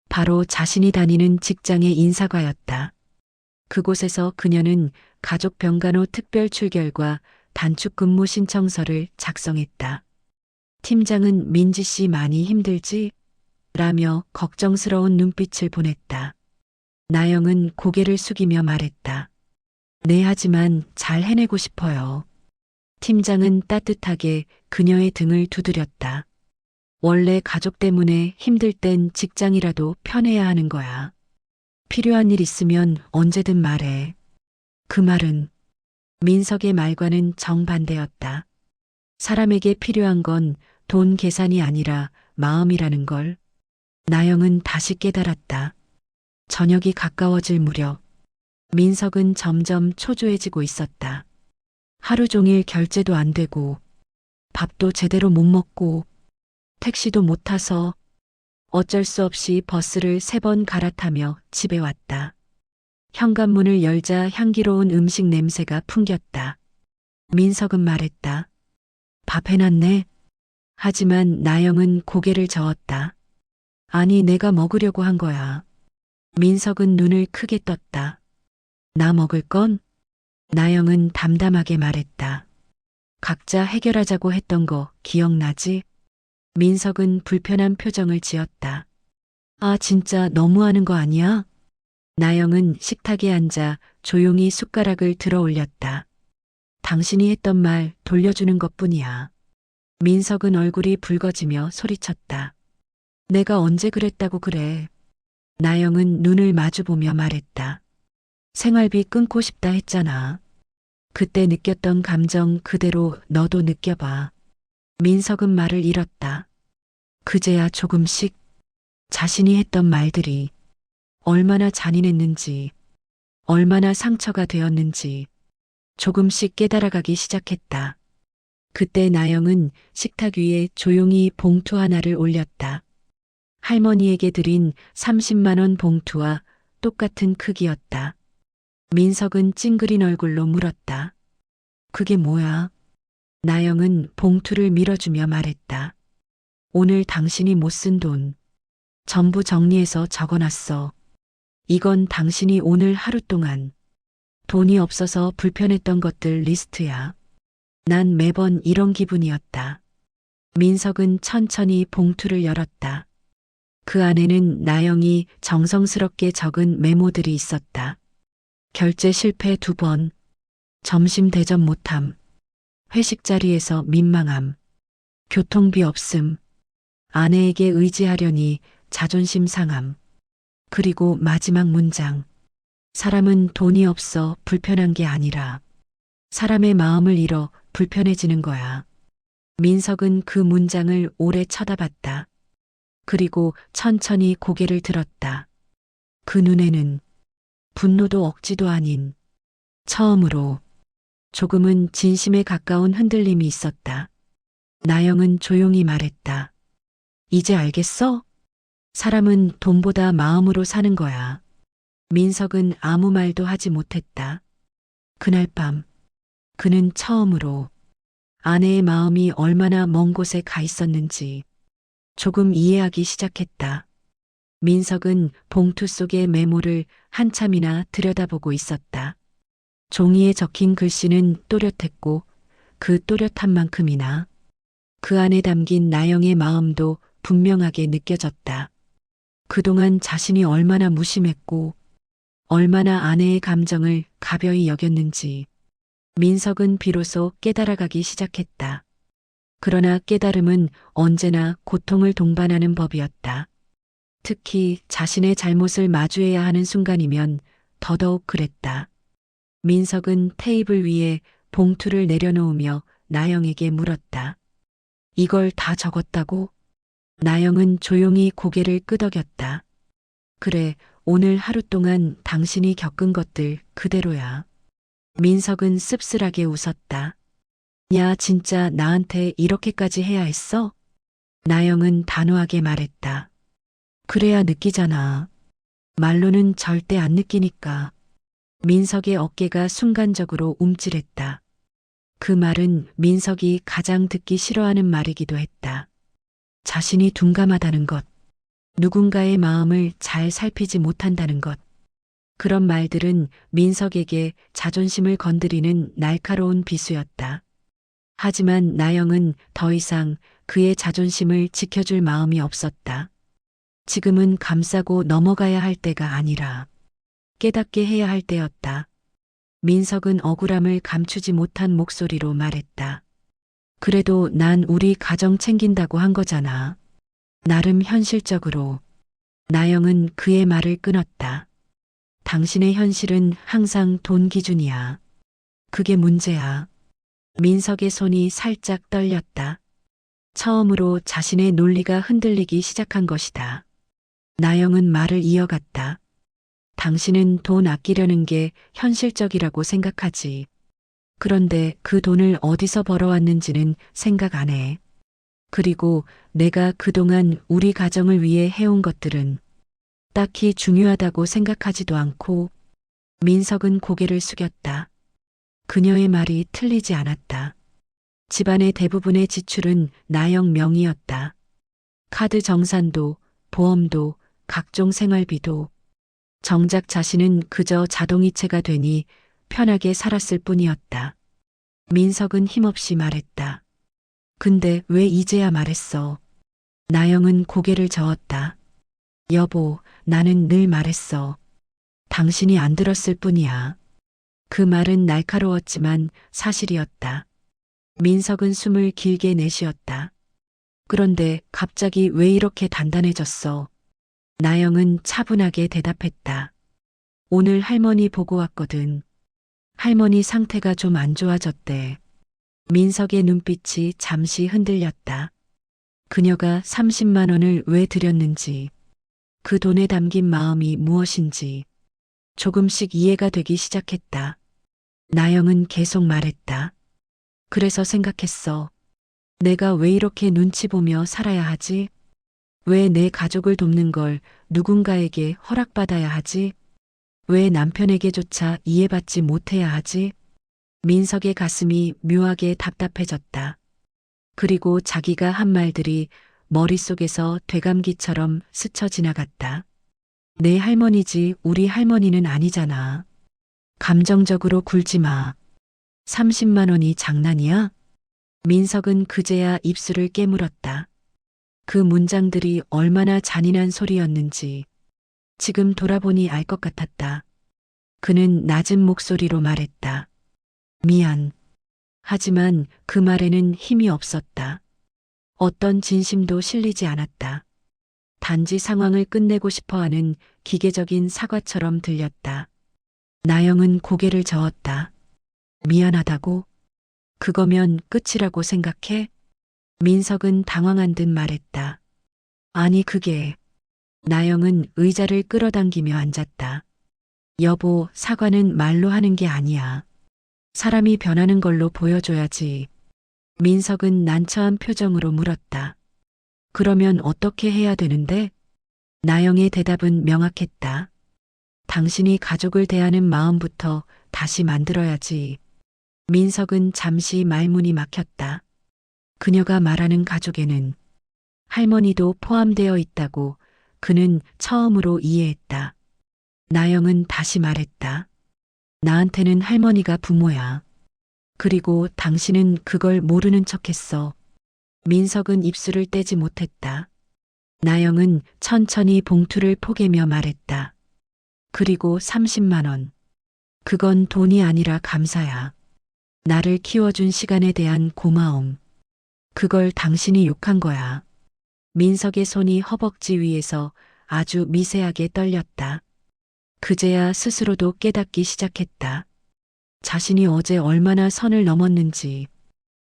바로 자신이 다니는 직장의 인사과였다. 그곳에서 그녀는 가족 병간호 특별 출결과 단축 근무 신청서를 작성했다. 팀장은 민지 씨 많이 힘들지? 라며 걱정스러운 눈빛을 보냈다. 나영은 고개를 숙이며 말했다. 네, 하지만 잘 해내고 싶어요. 팀장은 따뜻하게 그녀의 등을 두드렸다. 원래 가족 때문에 힘들 땐 직장이라도 편해야 하는 거야. 필요한 일 있으면 언제든 말해. 그 말은 민석의 말과는 정반대였다. 사람에게 필요한 건 돈 계산이 아니라 마음이라는 걸 나영은 다시 깨달았다. 저녁이 가까워질 무렵 민석은 점점 초조해지고 있었다. 하루 종일 결제도 안 되고 밥도 제대로 못 먹고 택시도 못 타서 어쩔 수 없이 버스를 3번 갈아타며 집에 왔다. 현관문을 열자 향기로운 음식 냄새가 풍겼다. 민석은 말했다. 밥 해놨네. 하지만 나영은 고개를 저었다. 아니, 내가 먹으려고 한 거야. 민석은 눈을 크게 떴다. 나 먹을 건? 나영은 담담하게 말했다. 각자 해결하자고 했던 거 기억나지? 민석은 불편한 표정을 지었다. 아, 진짜 너무하는 거 아니야? 나영은 식탁에 앉아 조용히 숟가락을 들어 올렸다. 당신이 했던 말 돌려주는 것뿐이야. 민석은 얼굴이 붉어지며 소리쳤다. 내가 언제 그랬다고 그래. 나영은 눈을 마주보며 말했다. 생활비 끊고 싶다 했잖아. 그때 느꼈던 감정 그대로 너도 느껴봐. 민석은 말을 잃었다. 그제야 조금씩 자신이 했던 말들이 얼마나 잔인했는지, 얼마나 상처가 되었는지 조금씩 깨달아가기 시작했다. 그때 나영은 식탁 위에 조용히 봉투 하나를 올렸다. 할머니에게 드린 30만 원 봉투와 똑같은 크기였다. 민석은 찡그린 얼굴로 물었다. 그게 뭐야? 나영은 봉투를 밀어주며 말했다. 오늘 당신이 못 쓴 돈 전부 정리해서 적어놨어. 이건 당신이 오늘 하루 동안 돈이 없어서 불편했던 것들 리스트야. 난 매번 이런 기분이었다. 민석은 천천히 봉투를 열었다. 그 안에는 나영이 정성스럽게 적은 메모들이 있었다. 결제 실패 2번, 점심 대접 못함, 회식 자리에서 민망함, 교통비 없음, 아내에게 의지하려니 자존심 상함, 그리고 마지막 문장. 사람은 돈이 없어 불편한 게 아니라 사람의 마음을 잃어 불편해지는 거야. 민석은 그 문장을 오래 쳐다봤다. 그리고 천천히 고개를 들었다. 그 눈에는 분노도 억지도 아닌 처음으로 조금은 진심에 가까운 흔들림이 있었다. 나영은 조용히 말했다. 이제 알겠어? 사람은 돈보다 마음으로 사는 거야. 민석은 아무 말도 하지 못했다. 그날 밤 그는 처음으로 아내의 마음이 얼마나 먼 곳에 가 있었는지 조금 이해하기 시작했다. 민석은 봉투 속의 메모를 한참이나 들여다보고 있었다. 종이에 적힌 글씨는 또렷했고 그 또렷한 만큼이나 그 안에 담긴 나영의 마음도 분명하게 느껴졌다. 그동안 자신이 얼마나 무심했고 얼마나 아내의 감정을 가벼이 여겼는지 민석은 비로소 깨달아가기 시작했다. 그러나 깨달음은 언제나 고통을 동반하는 법이었다. 특히 자신의 잘못을 마주해야 하는 순간이면 더더욱 그랬다. 민석은 테이블 위에 봉투를 내려놓으며 나영에게 물었다. 이걸 다 적었다고? 나영은 조용히 고개를 끄덕였다. 그래, 오늘 하루 동안 당신이 겪은 것들 그대로야. 민석은 씁쓸하게 웃었다. 야, 진짜 나한테 이렇게까지 해야 했어? 나영은 단호하게 말했다. 그래야 느끼잖아. 말로는 절대 안 느끼니까. 민석의 어깨가 순간적으로 움찔했다. 그 말은 민석이 가장 듣기 싫어하는 말이기도 했다. 자신이 둔감하다는 것, 누군가의 마음을 잘 살피지 못한다는 것. 그런 말들은 민석에게 자존심을 건드리는 날카로운 비수였다. 하지만 나영은 더 이상 그의 자존심을 지켜줄 마음이 없었다. 지금은 감싸고 넘어가야 할 때가 아니라 깨닫게 해야 할 때였다. 민석은 억울함을 감추지 못한 목소리로 말했다. 그래도 난 우리 가정 챙긴다고 한 거잖아. 나름 현실적으로. 나영은 그의 말을 끊었다. 당신의 현실은 항상 돈 기준이야. 그게 문제야. 민석의 손이 살짝 떨렸다. 처음으로 자신의 논리가 흔들리기 시작한 것이다. 나영은 말을 이어갔다. 당신은 돈 아끼려는 게 현실적이라고 생각하지. 그런데 그 돈을 어디서 벌어왔는지는 생각 안 해. 그리고 내가 그동안 우리 가정을 위해 해온 것들은 딱히 중요하다고 생각하지도 않고. 민석은 고개를 숙였다. 그녀의 말이 틀리지 않았다. 집안의 대부분의 지출은 나영 명의였다. 카드 정산도, 보험도, 각종 생활비도. 정작 자신은 그저 자동이체가 되니 편하게 살았을 뿐이었다. 민석은 힘없이 말했다. 근데 왜 이제야 말했어? 나영은 고개를 저었다. 여보, 나는 늘 말했어. 당신이 안 들었을 뿐이야. 그 말은 날카로웠지만 사실이었다. 민석은 숨을 길게 내쉬었다. 그런데 갑자기 왜 이렇게 단단해졌어? 나영은 차분하게 대답했다. 오늘 할머니 보고 왔거든. 할머니 상태가 좀 안 좋아졌대. 민석의 눈빛이 잠시 흔들렸다. 그녀가 30만 원을 왜 드렸는지, 그 돈에 담긴 마음이 무엇인지 조금씩 이해가 되기 시작했다. 나영은 계속 말했다. 그래서 생각했어. 내가 왜 이렇게 눈치 보며 살아야 하지? 왜 내 가족을 돕는 걸 누군가에게 허락받아야 하지? 왜 남편에게조차 이해받지 못해야 하지? 민석의 가슴이 묘하게 답답해졌다. 그리고 자기가 한 말들이 머릿속에서 되감기처럼 스쳐 지나갔다. 내 할머니지 우리 할머니는 아니잖아. 감정적으로 굴지 마. 30만 원이 장난이야? 민석은 그제야 입술을 깨물었다. 그 문장들이 얼마나 잔인한 소리였는지 지금 돌아보니 알 것 같았다. 그는 낮은 목소리로 말했다. 미안. 하지만 그 말에는 힘이 없었다. 어떤 진심도 실리지 않았다. 단지 상황을 끝내고 싶어하는 기계적인 사과처럼 들렸다. 나영은 고개를 저었다. 미안하다고? 그거면 끝이라고 생각해? 민석은 당황한 듯 말했다. 아니 그게. 나영은 의자를 끌어당기며 앉았다. 여보, 사과는 말로 하는 게 아니야. 사람이 변하는 걸로 보여줘야지. 민석은 난처한 표정으로 물었다. 그러면 어떻게 해야 되는데? 나영의 대답은 명확했다. 당신이 가족을 대하는 마음부터 다시 만들어야지. 민석은 잠시 말문이 막혔다. 그녀가 말하는 가족에는 할머니도 포함되어 있다고 그는 처음으로 이해했다. 나영은 다시 말했다. 나한테는 할머니가 부모야. 그리고 당신은 그걸 모르는 척했어. 민석은 입술을 떼지 못했다. 나영은 천천히 봉투를 포개며 말했다. 그리고 30만 원. 그건 돈이 아니라 감사야. 나를 키워준 시간에 대한 고마움. 그걸 당신이 욕한 거야. 민석의 손이 허벅지 위에서 아주 미세하게 떨렸다. 그제야 스스로도 깨닫기 시작했다. 자신이 어제 얼마나 선을 넘었는지.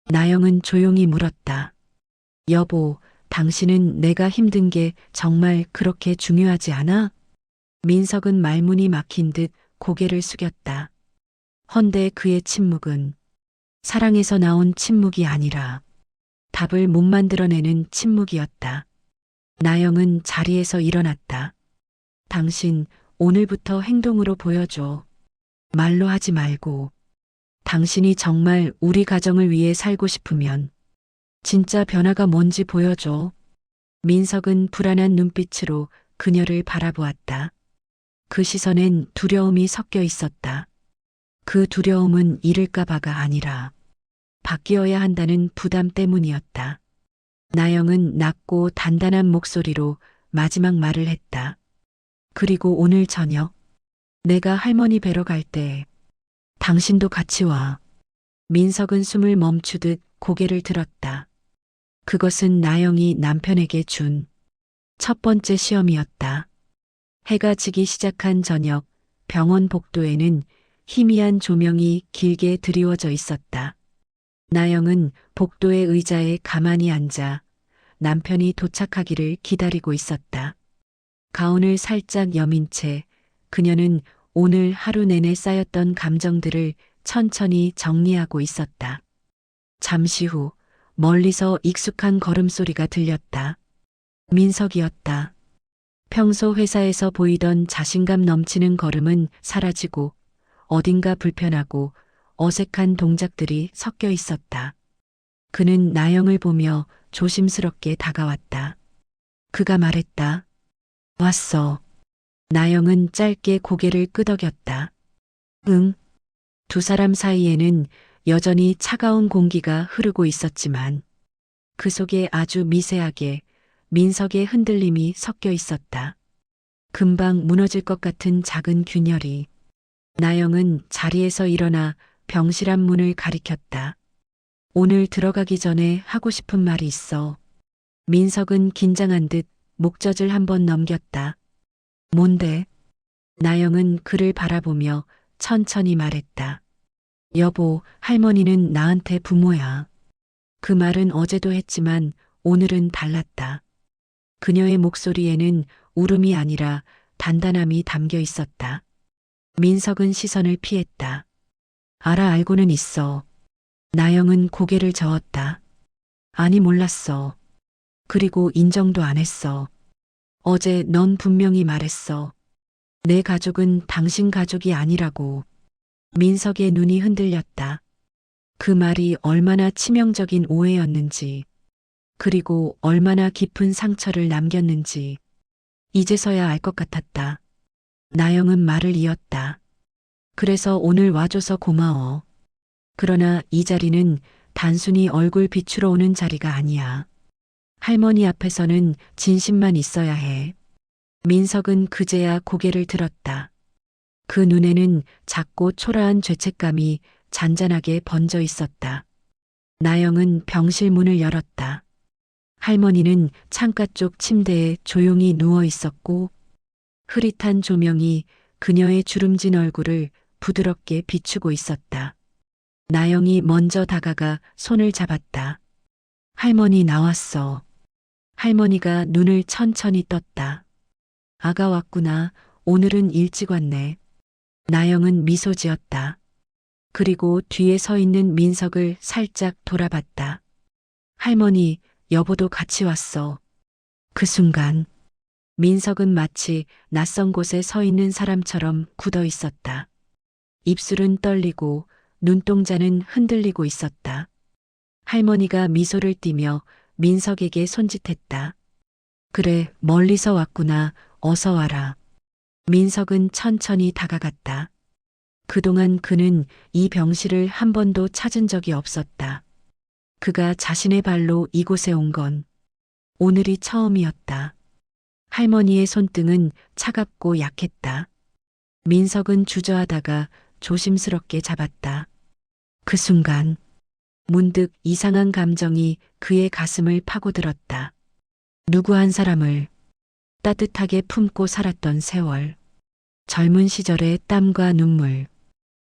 나영은 조용히 물었다. 여보, 당신은 내가 힘든 게 정말 그렇게 중요하지 않아? 민석은 말문이 막힌 듯 고개를 숙였다. 헌데 그의 침묵은 사랑에서 나온 침묵이 아니라 답을 못 만들어내는 침묵이었다. 나영은 자리에서 일어났다. 당신 오늘부터 행동으로 보여줘. 말로 하지 말고. 당신이 정말 우리 가정을 위해 살고 싶으면 진짜 변화가 뭔지 보여줘. 민석은 불안한 눈빛으로 그녀를 바라보았다. 그 시선엔 두려움이 섞여 있었다. 그 두려움은 잃을까 봐가 아니라 바뀌어야 한다는 부담 때문이었다. 나영은 낮고 단단한 목소리로 마지막 말을 했다. 그리고 오늘 저녁 내가 할머니 뵈러 갈 때 당신도 같이 와. 민석은 숨을 멈추듯 고개를 들었다. 그것은 나영이 남편에게 준 첫 번째 시험이었다. 해가 지기 시작한 저녁, 병원 복도에는 희미한 조명이 길게 드리워져 있었다. 나영은 복도의 의자에 가만히 앉아 남편이 도착하기를 기다리고 있었다. 가운을 살짝 여민 채 그녀는 오늘 하루 내내 쌓였던 감정들을 천천히 정리하고 있었다. 잠시 후 멀리서 익숙한 걸음소리가 들렸다. 민석이었다. 평소 회사에서 보이던 자신감 넘치는 걸음은 사라지고 어딘가 불편하고 어색한 동작들이 섞여 있었다. 그는 나영을 보며 조심스럽게 다가왔다. 그가 말했다. 왔어. 나영은 짧게 고개를 끄덕였다. 응. 두 사람 사이에는 여전히 차가운 공기가 흐르고 있었지만 그 속에 아주 미세하게 민석의 흔들림이 섞여 있었다. 금방 무너질 것 같은 작은 균열이. 나영은 자리에서 일어나 병실앞 문을 가리켰다. 오늘 들어가기 전에 하고 싶은 말이 있어. 민석은 긴장한 듯 목젖을 한번 넘겼다. 뭔데? 나영은 그를 바라보며 천천히 말했다. 여보, 할머니는 나한테 부모야. 그 말은 어제도 했지만 오늘은 달랐다. 그녀의 목소리에는 울음이 아니라 단단함이 담겨 있었다. 민석은 시선을 피했다. 알고는 있어. 나영은 고개를 저었다. 아니 몰랐어. 그리고 인정도 안 했어. 어제 넌 분명히 말했어. 내 가족은 당신 가족이 아니라고. 민석의 눈이 흔들렸다. 그 말이 얼마나 치명적인 오해였는지, 그리고 얼마나 깊은 상처를 남겼는지, 이제서야 알 것 같았다. 나영은 말을 이었다. 그래서 오늘 와줘서 고마워. 그러나 이 자리는 단순히 얼굴 비추러 오는 자리가 아니야. 할머니 앞에서는 진심만 있어야 해. 민석은 그제야 고개를 들었다. 그 눈에는 작고 초라한 죄책감이 잔잔하게 번져 있었다. 나영은 병실 문을 열었다. 할머니는 창가 쪽 침대에 조용히 누워 있었고 흐릿한 조명이 그녀의 주름진 얼굴을 부드럽게 비추고 있었다. 나영이 먼저 다가가 손을 잡았다. 할머니 나왔어. 할머니가 눈을 천천히 떴다. 아가 왔구나. 오늘은 일찍 왔네. 나영은 미소 지었다. 그리고 뒤에 서 있는 민석을 살짝 돌아봤다. 할머니, 여보도 같이 왔어. 그 순간 민석은 마치 낯선 곳에 서 있는 사람처럼 굳어 있었다. 입술은 떨리고 눈동자는 흔들리고 있었다. 할머니가 미소를 띠며 민석에게 손짓했다. 그래, 멀리서 왔구나. 어서 와라. 민석은 천천히 다가갔다. 그동안 그는 이 병실을 한 번도 찾은 적이 없었다. 그가 자신의 발로 이곳에 온 건 오늘이 처음이었다. 할머니의 손등은 차갑고 약했다. 민석은 주저하다가 조심스럽게 잡았다. 그 순간 문득 이상한 감정이 그의 가슴을 파고들었다. 누구 한 사람을 따뜻하게 품고 살았던 세월, 젊은 시절의 땀과 눈물,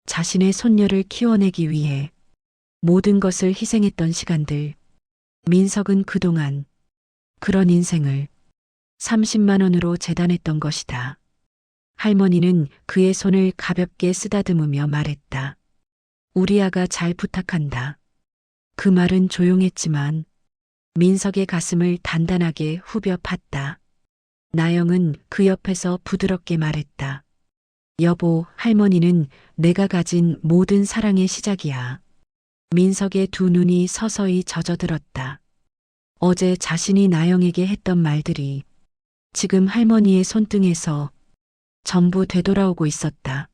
자신의 손녀를 키워내기 위해 모든 것을 희생했던 시간들. 민석은 그동안 그런 인생을 30만 원으로 재단했던 것이다. 할머니는 그의 손을 가볍게 쓰다듬으며 말했다. 우리 아가 잘 부탁한다. 그 말은 조용했지만 민석의 가슴을 단단하게 후벼 팠다. 나영은 그 옆에서 부드럽게 말했다. 여보, 할머니는 내가 가진 모든 사랑의 시작이야. 민석의 두 눈이 서서히 젖어들었다. 어제 자신이 나영에게 했던 말들이 지금 할머니의 손등에서 전부 되돌아오고 있었다.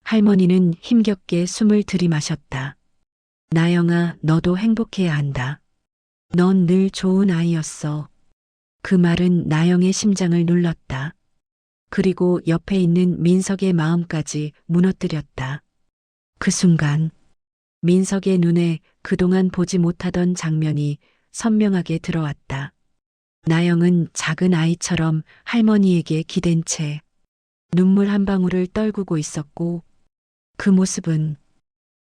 할머니는 힘겹게 숨을 들이마셨다. 나영아, 너도 행복해야 한다. 넌 늘 좋은 아이였어. 그 말은 나영의 심장을 눌렀다. 그리고 옆에 있는 민석의 마음까지 무너뜨렸다. 그 순간 민석의 눈에 그동안 보지 못하던 장면이 선명하게 들어왔다. 나영은 작은 아이처럼 할머니에게 기댄 채 눈물 한 방울을 떨구고 있었고 그 모습은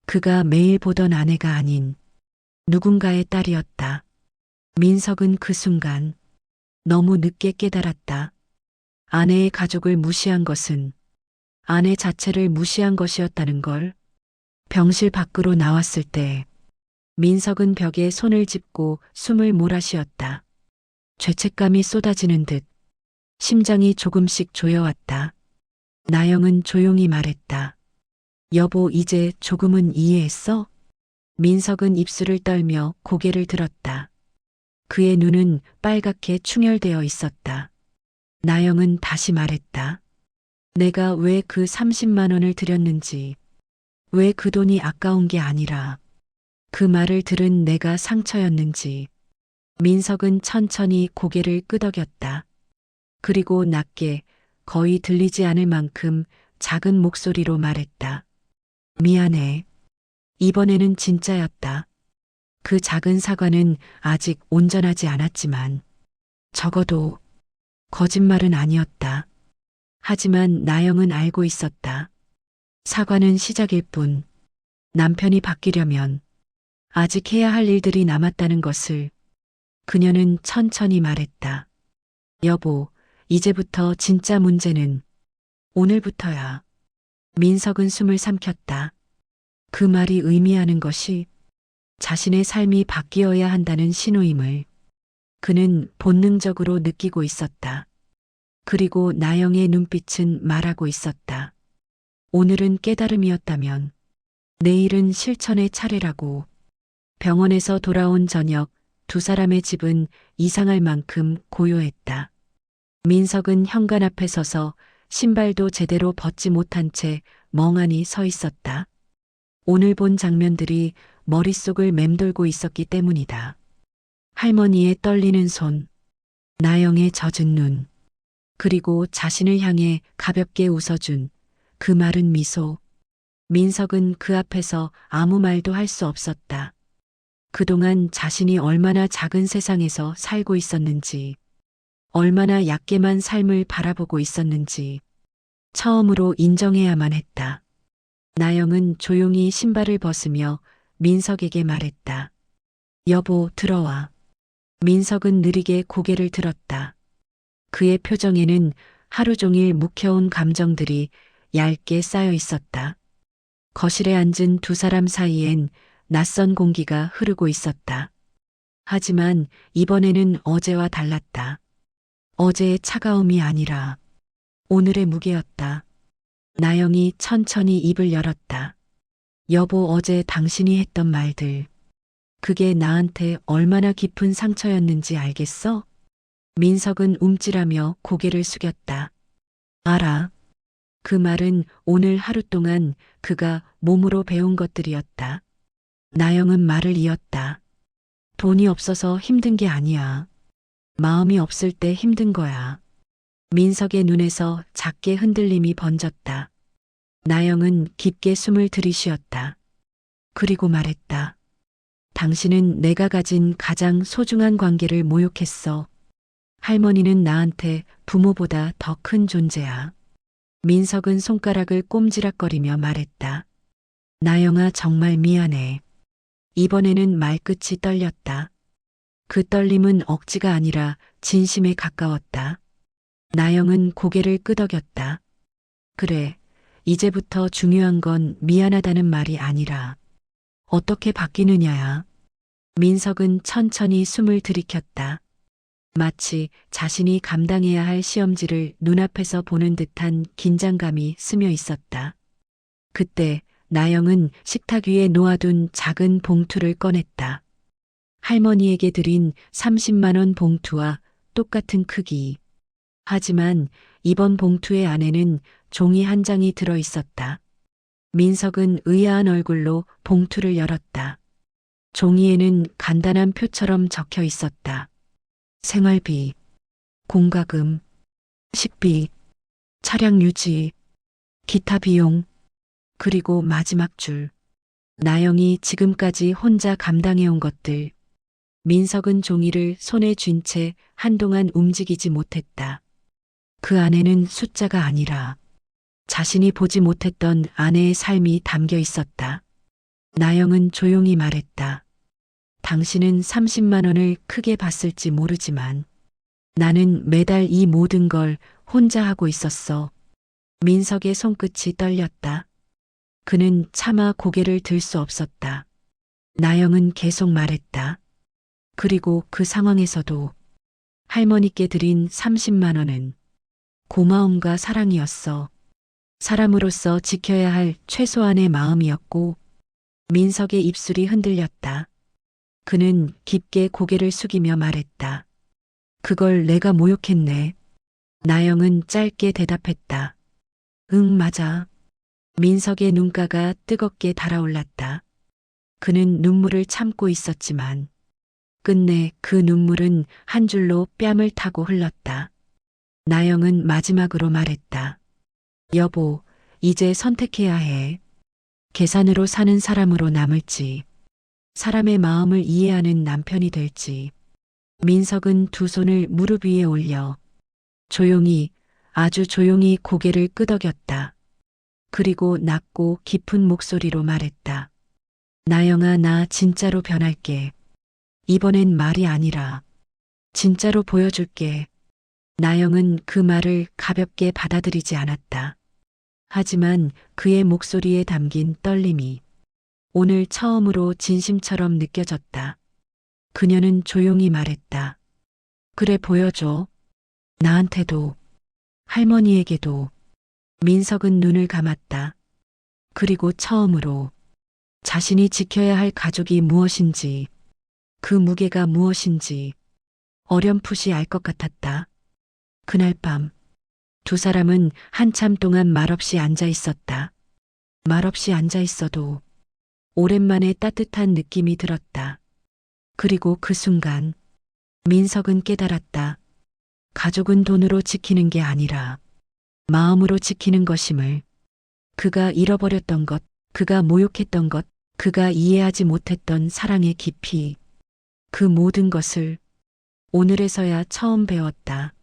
그가 매일 보던 아내가 아닌 누군가의 딸이었다. 민석은 그 순간 너무 늦게 깨달았다. 아내의 가족을 무시한 것은 아내 자체를 무시한 것이었다는 걸. 병실 밖으로 나왔을 때 민석은 벽에 손을 짚고 숨을 몰아쉬었다. 죄책감이 쏟아지는 듯 심장이 조금씩 조여왔다. 나영은 조용히 말했다. 여보, 이제 조금은 이해했어? 민석은 입술을 떨며 고개를 들었다. 그의 눈은 빨갛게 충혈되어 있었다. 나영은 다시 말했다. 내가 왜 그 30만 원을 드렸는지, 왜 그 돈이 아까운 게 아니라 그 말을 들은 내가 상처였는지. 민석은 천천히 고개를 끄덕였다. 그리고 낮게 거의 들리지 않을 만큼 작은 목소리로 말했다. 미안해. 이번에는 진짜였다. 그 작은 사과는 아직 온전하지 않았지만 적어도 거짓말은 아니었다. 하지만 나영은 알고 있었다. 사과는 시작일 뿐 남편이 바뀌려면 아직 해야 할 일들이 남았다는 것을. 그녀는 천천히 말했다. 여보, 이제부터 진짜 문제는 오늘부터야. 민석은 숨을 삼켰다. 그 말이 의미하는 것이 자신의 삶이 바뀌어야 한다는 신호임을 그는 본능적으로 느끼고 있었다. 그리고 나영의 눈빛은 말하고 있었다. 오늘은 깨달음이었다면 내일은 실천의 차례라고. 병원에서 돌아온 저녁 두 사람의 집은 이상할 만큼 고요했다. 민석은 현관 앞에 서서 신발도 제대로 벗지 못한 채 멍하니 서 있었다. 오늘 본 장면들이 머릿속을 맴돌고 있었기 때문이다. 할머니의 떨리는 손, 나영의 젖은 눈, 그리고 자신을 향해 가볍게 웃어준 그 마른 미소. 민석은 그 앞에서 아무 말도 할 수 없었다. 그동안 자신이 얼마나 작은 세상에서 살고 있었는지, 얼마나 얕게만 삶을 바라보고 있었는지 처음으로 인정해야만 했다. 나영은 조용히 신발을 벗으며 민석에게 말했다. 여보, 들어와. 민석은 느리게 고개를 들었다. 그의 표정에는 하루 종일 묵혀온 감정들이 얇게 쌓여 있었다. 거실에 앉은 두 사람 사이엔 낯선 공기가 흐르고 있었다. 하지만 이번에는 어제와 달랐다. 어제의 차가움이 아니라 오늘의 무게였다. 나영이 천천히 입을 열었다. 여보, 어제 당신이 했던 말들. 그게 나한테 얼마나 깊은 상처였는지 알겠어? 민석은 움찔하며 고개를 숙였다. 알아. 그 말은 오늘 하루 동안 그가 몸으로 배운 것들이었다. 나영은 말을 이었다. 돈이 없어서 힘든 게 아니야. 마음이 없을 때 힘든 거야. 민석의 눈에서 작게 흔들림이 번졌다. 나영은 깊게 숨을 들이쉬었다. 그리고 말했다. 당신은 내가 가진 가장 소중한 관계를 모욕했어. 할머니는 나한테 부모보다 더 큰 존재야. 민석은 손가락을 꼼지락거리며 말했다. 나영아, 정말 미안해. 이번에는 말끝이 떨렸다. 그 떨림은 억지가 아니라 진심에 가까웠다. 나영은 고개를 끄덕였다. 그래, 이제부터 중요한 건 미안하다는 말이 아니라 어떻게 바뀌느냐야. 민석은 천천히 숨을 들이켰다. 마치 자신이 감당해야 할 시험지를 눈앞에서 보는 듯한 긴장감이 스며 있었다. 그때 나영은 식탁 위에 놓아둔 작은 봉투를 꺼냈다. 할머니에게 드린 30만 원 봉투와 똑같은 크기. 하지만 이번 봉투의 안에는 종이 한 장이 들어 있었다. 민석은 의아한 얼굴로 봉투를 열었다. 종이에는 간단한 표처럼 적혀 있었다. 생활비, 공과금, 식비, 차량 유지, 기타 비용, 그리고 마지막 줄. 나영이 지금까지 혼자 감당해온 것들. 민석은 종이를 손에 쥔 채 한동안 움직이지 못했다. 그 안에는 숫자가 아니라 자신이 보지 못했던 아내의 삶이 담겨 있었다. 나영은 조용히 말했다. 당신은 30만 원을 크게 봤을지 모르지만 나는 매달 이 모든 걸 혼자 하고 있었어. 민석의 손끝이 떨렸다. 그는 차마 고개를 들 수 없었다. 나영은 계속 말했다. 그리고 그 상황에서도 할머니께 드린 30만 원은 고마움과 사랑이었어. 사람으로서 지켜야 할 최소한의 마음이었고 민석의 입술이 흔들렸다. 그는 깊게 고개를 숙이며 말했다. 그걸 내가 모욕했네. 나영은 짧게 대답했다. 응, 맞아. 민석의 눈가가 뜨겁게 달아올랐다. 그는 눈물을 참고 있었지만 끝내 그 눈물은 한 줄로 뺨을 타고 흘렀다. 나영은 마지막으로 말했다. 여보, 이제 선택해야 해. 계산으로 사는 사람으로 남을지, 사람의 마음을 이해하는 남편이 될지. 민석은 두 손을 무릎 위에 올려 조용히, 아주 조용히 고개를 끄덕였다. 그리고 낮고 깊은 목소리로 말했다. 나영아, 나 진짜로 변할게. 이번엔 말이 아니라 진짜로 보여줄게. 나영은 그 말을 가볍게 받아들이지 않았다. 하지만 그의 목소리에 담긴 떨림이 오늘 처음으로 진심처럼 느껴졌다. 그녀는 조용히 말했다. 그래, 보여줘. 나한테도, 할머니에게도. 민석은 눈을 감았다. 그리고 처음으로 자신이 지켜야 할 가족이 무엇인지, 그 무게가 무엇인지 어렴풋이 알 것 같았다. 그날 밤 두 사람은 한참 동안 말없이 앉아 있었다. 말없이 앉아 있어도 오랜만에 따뜻한 느낌이 들었다. 그리고 그 순간 민석은 깨달았다. 가족은 돈으로 지키는 게 아니라 마음으로 지키는 것임을. 그가 잃어버렸던 것, 그가 모욕했던 것, 그가 이해하지 못했던 사랑의 깊이, 그 모든 것을 오늘에서야 처음 배웠다.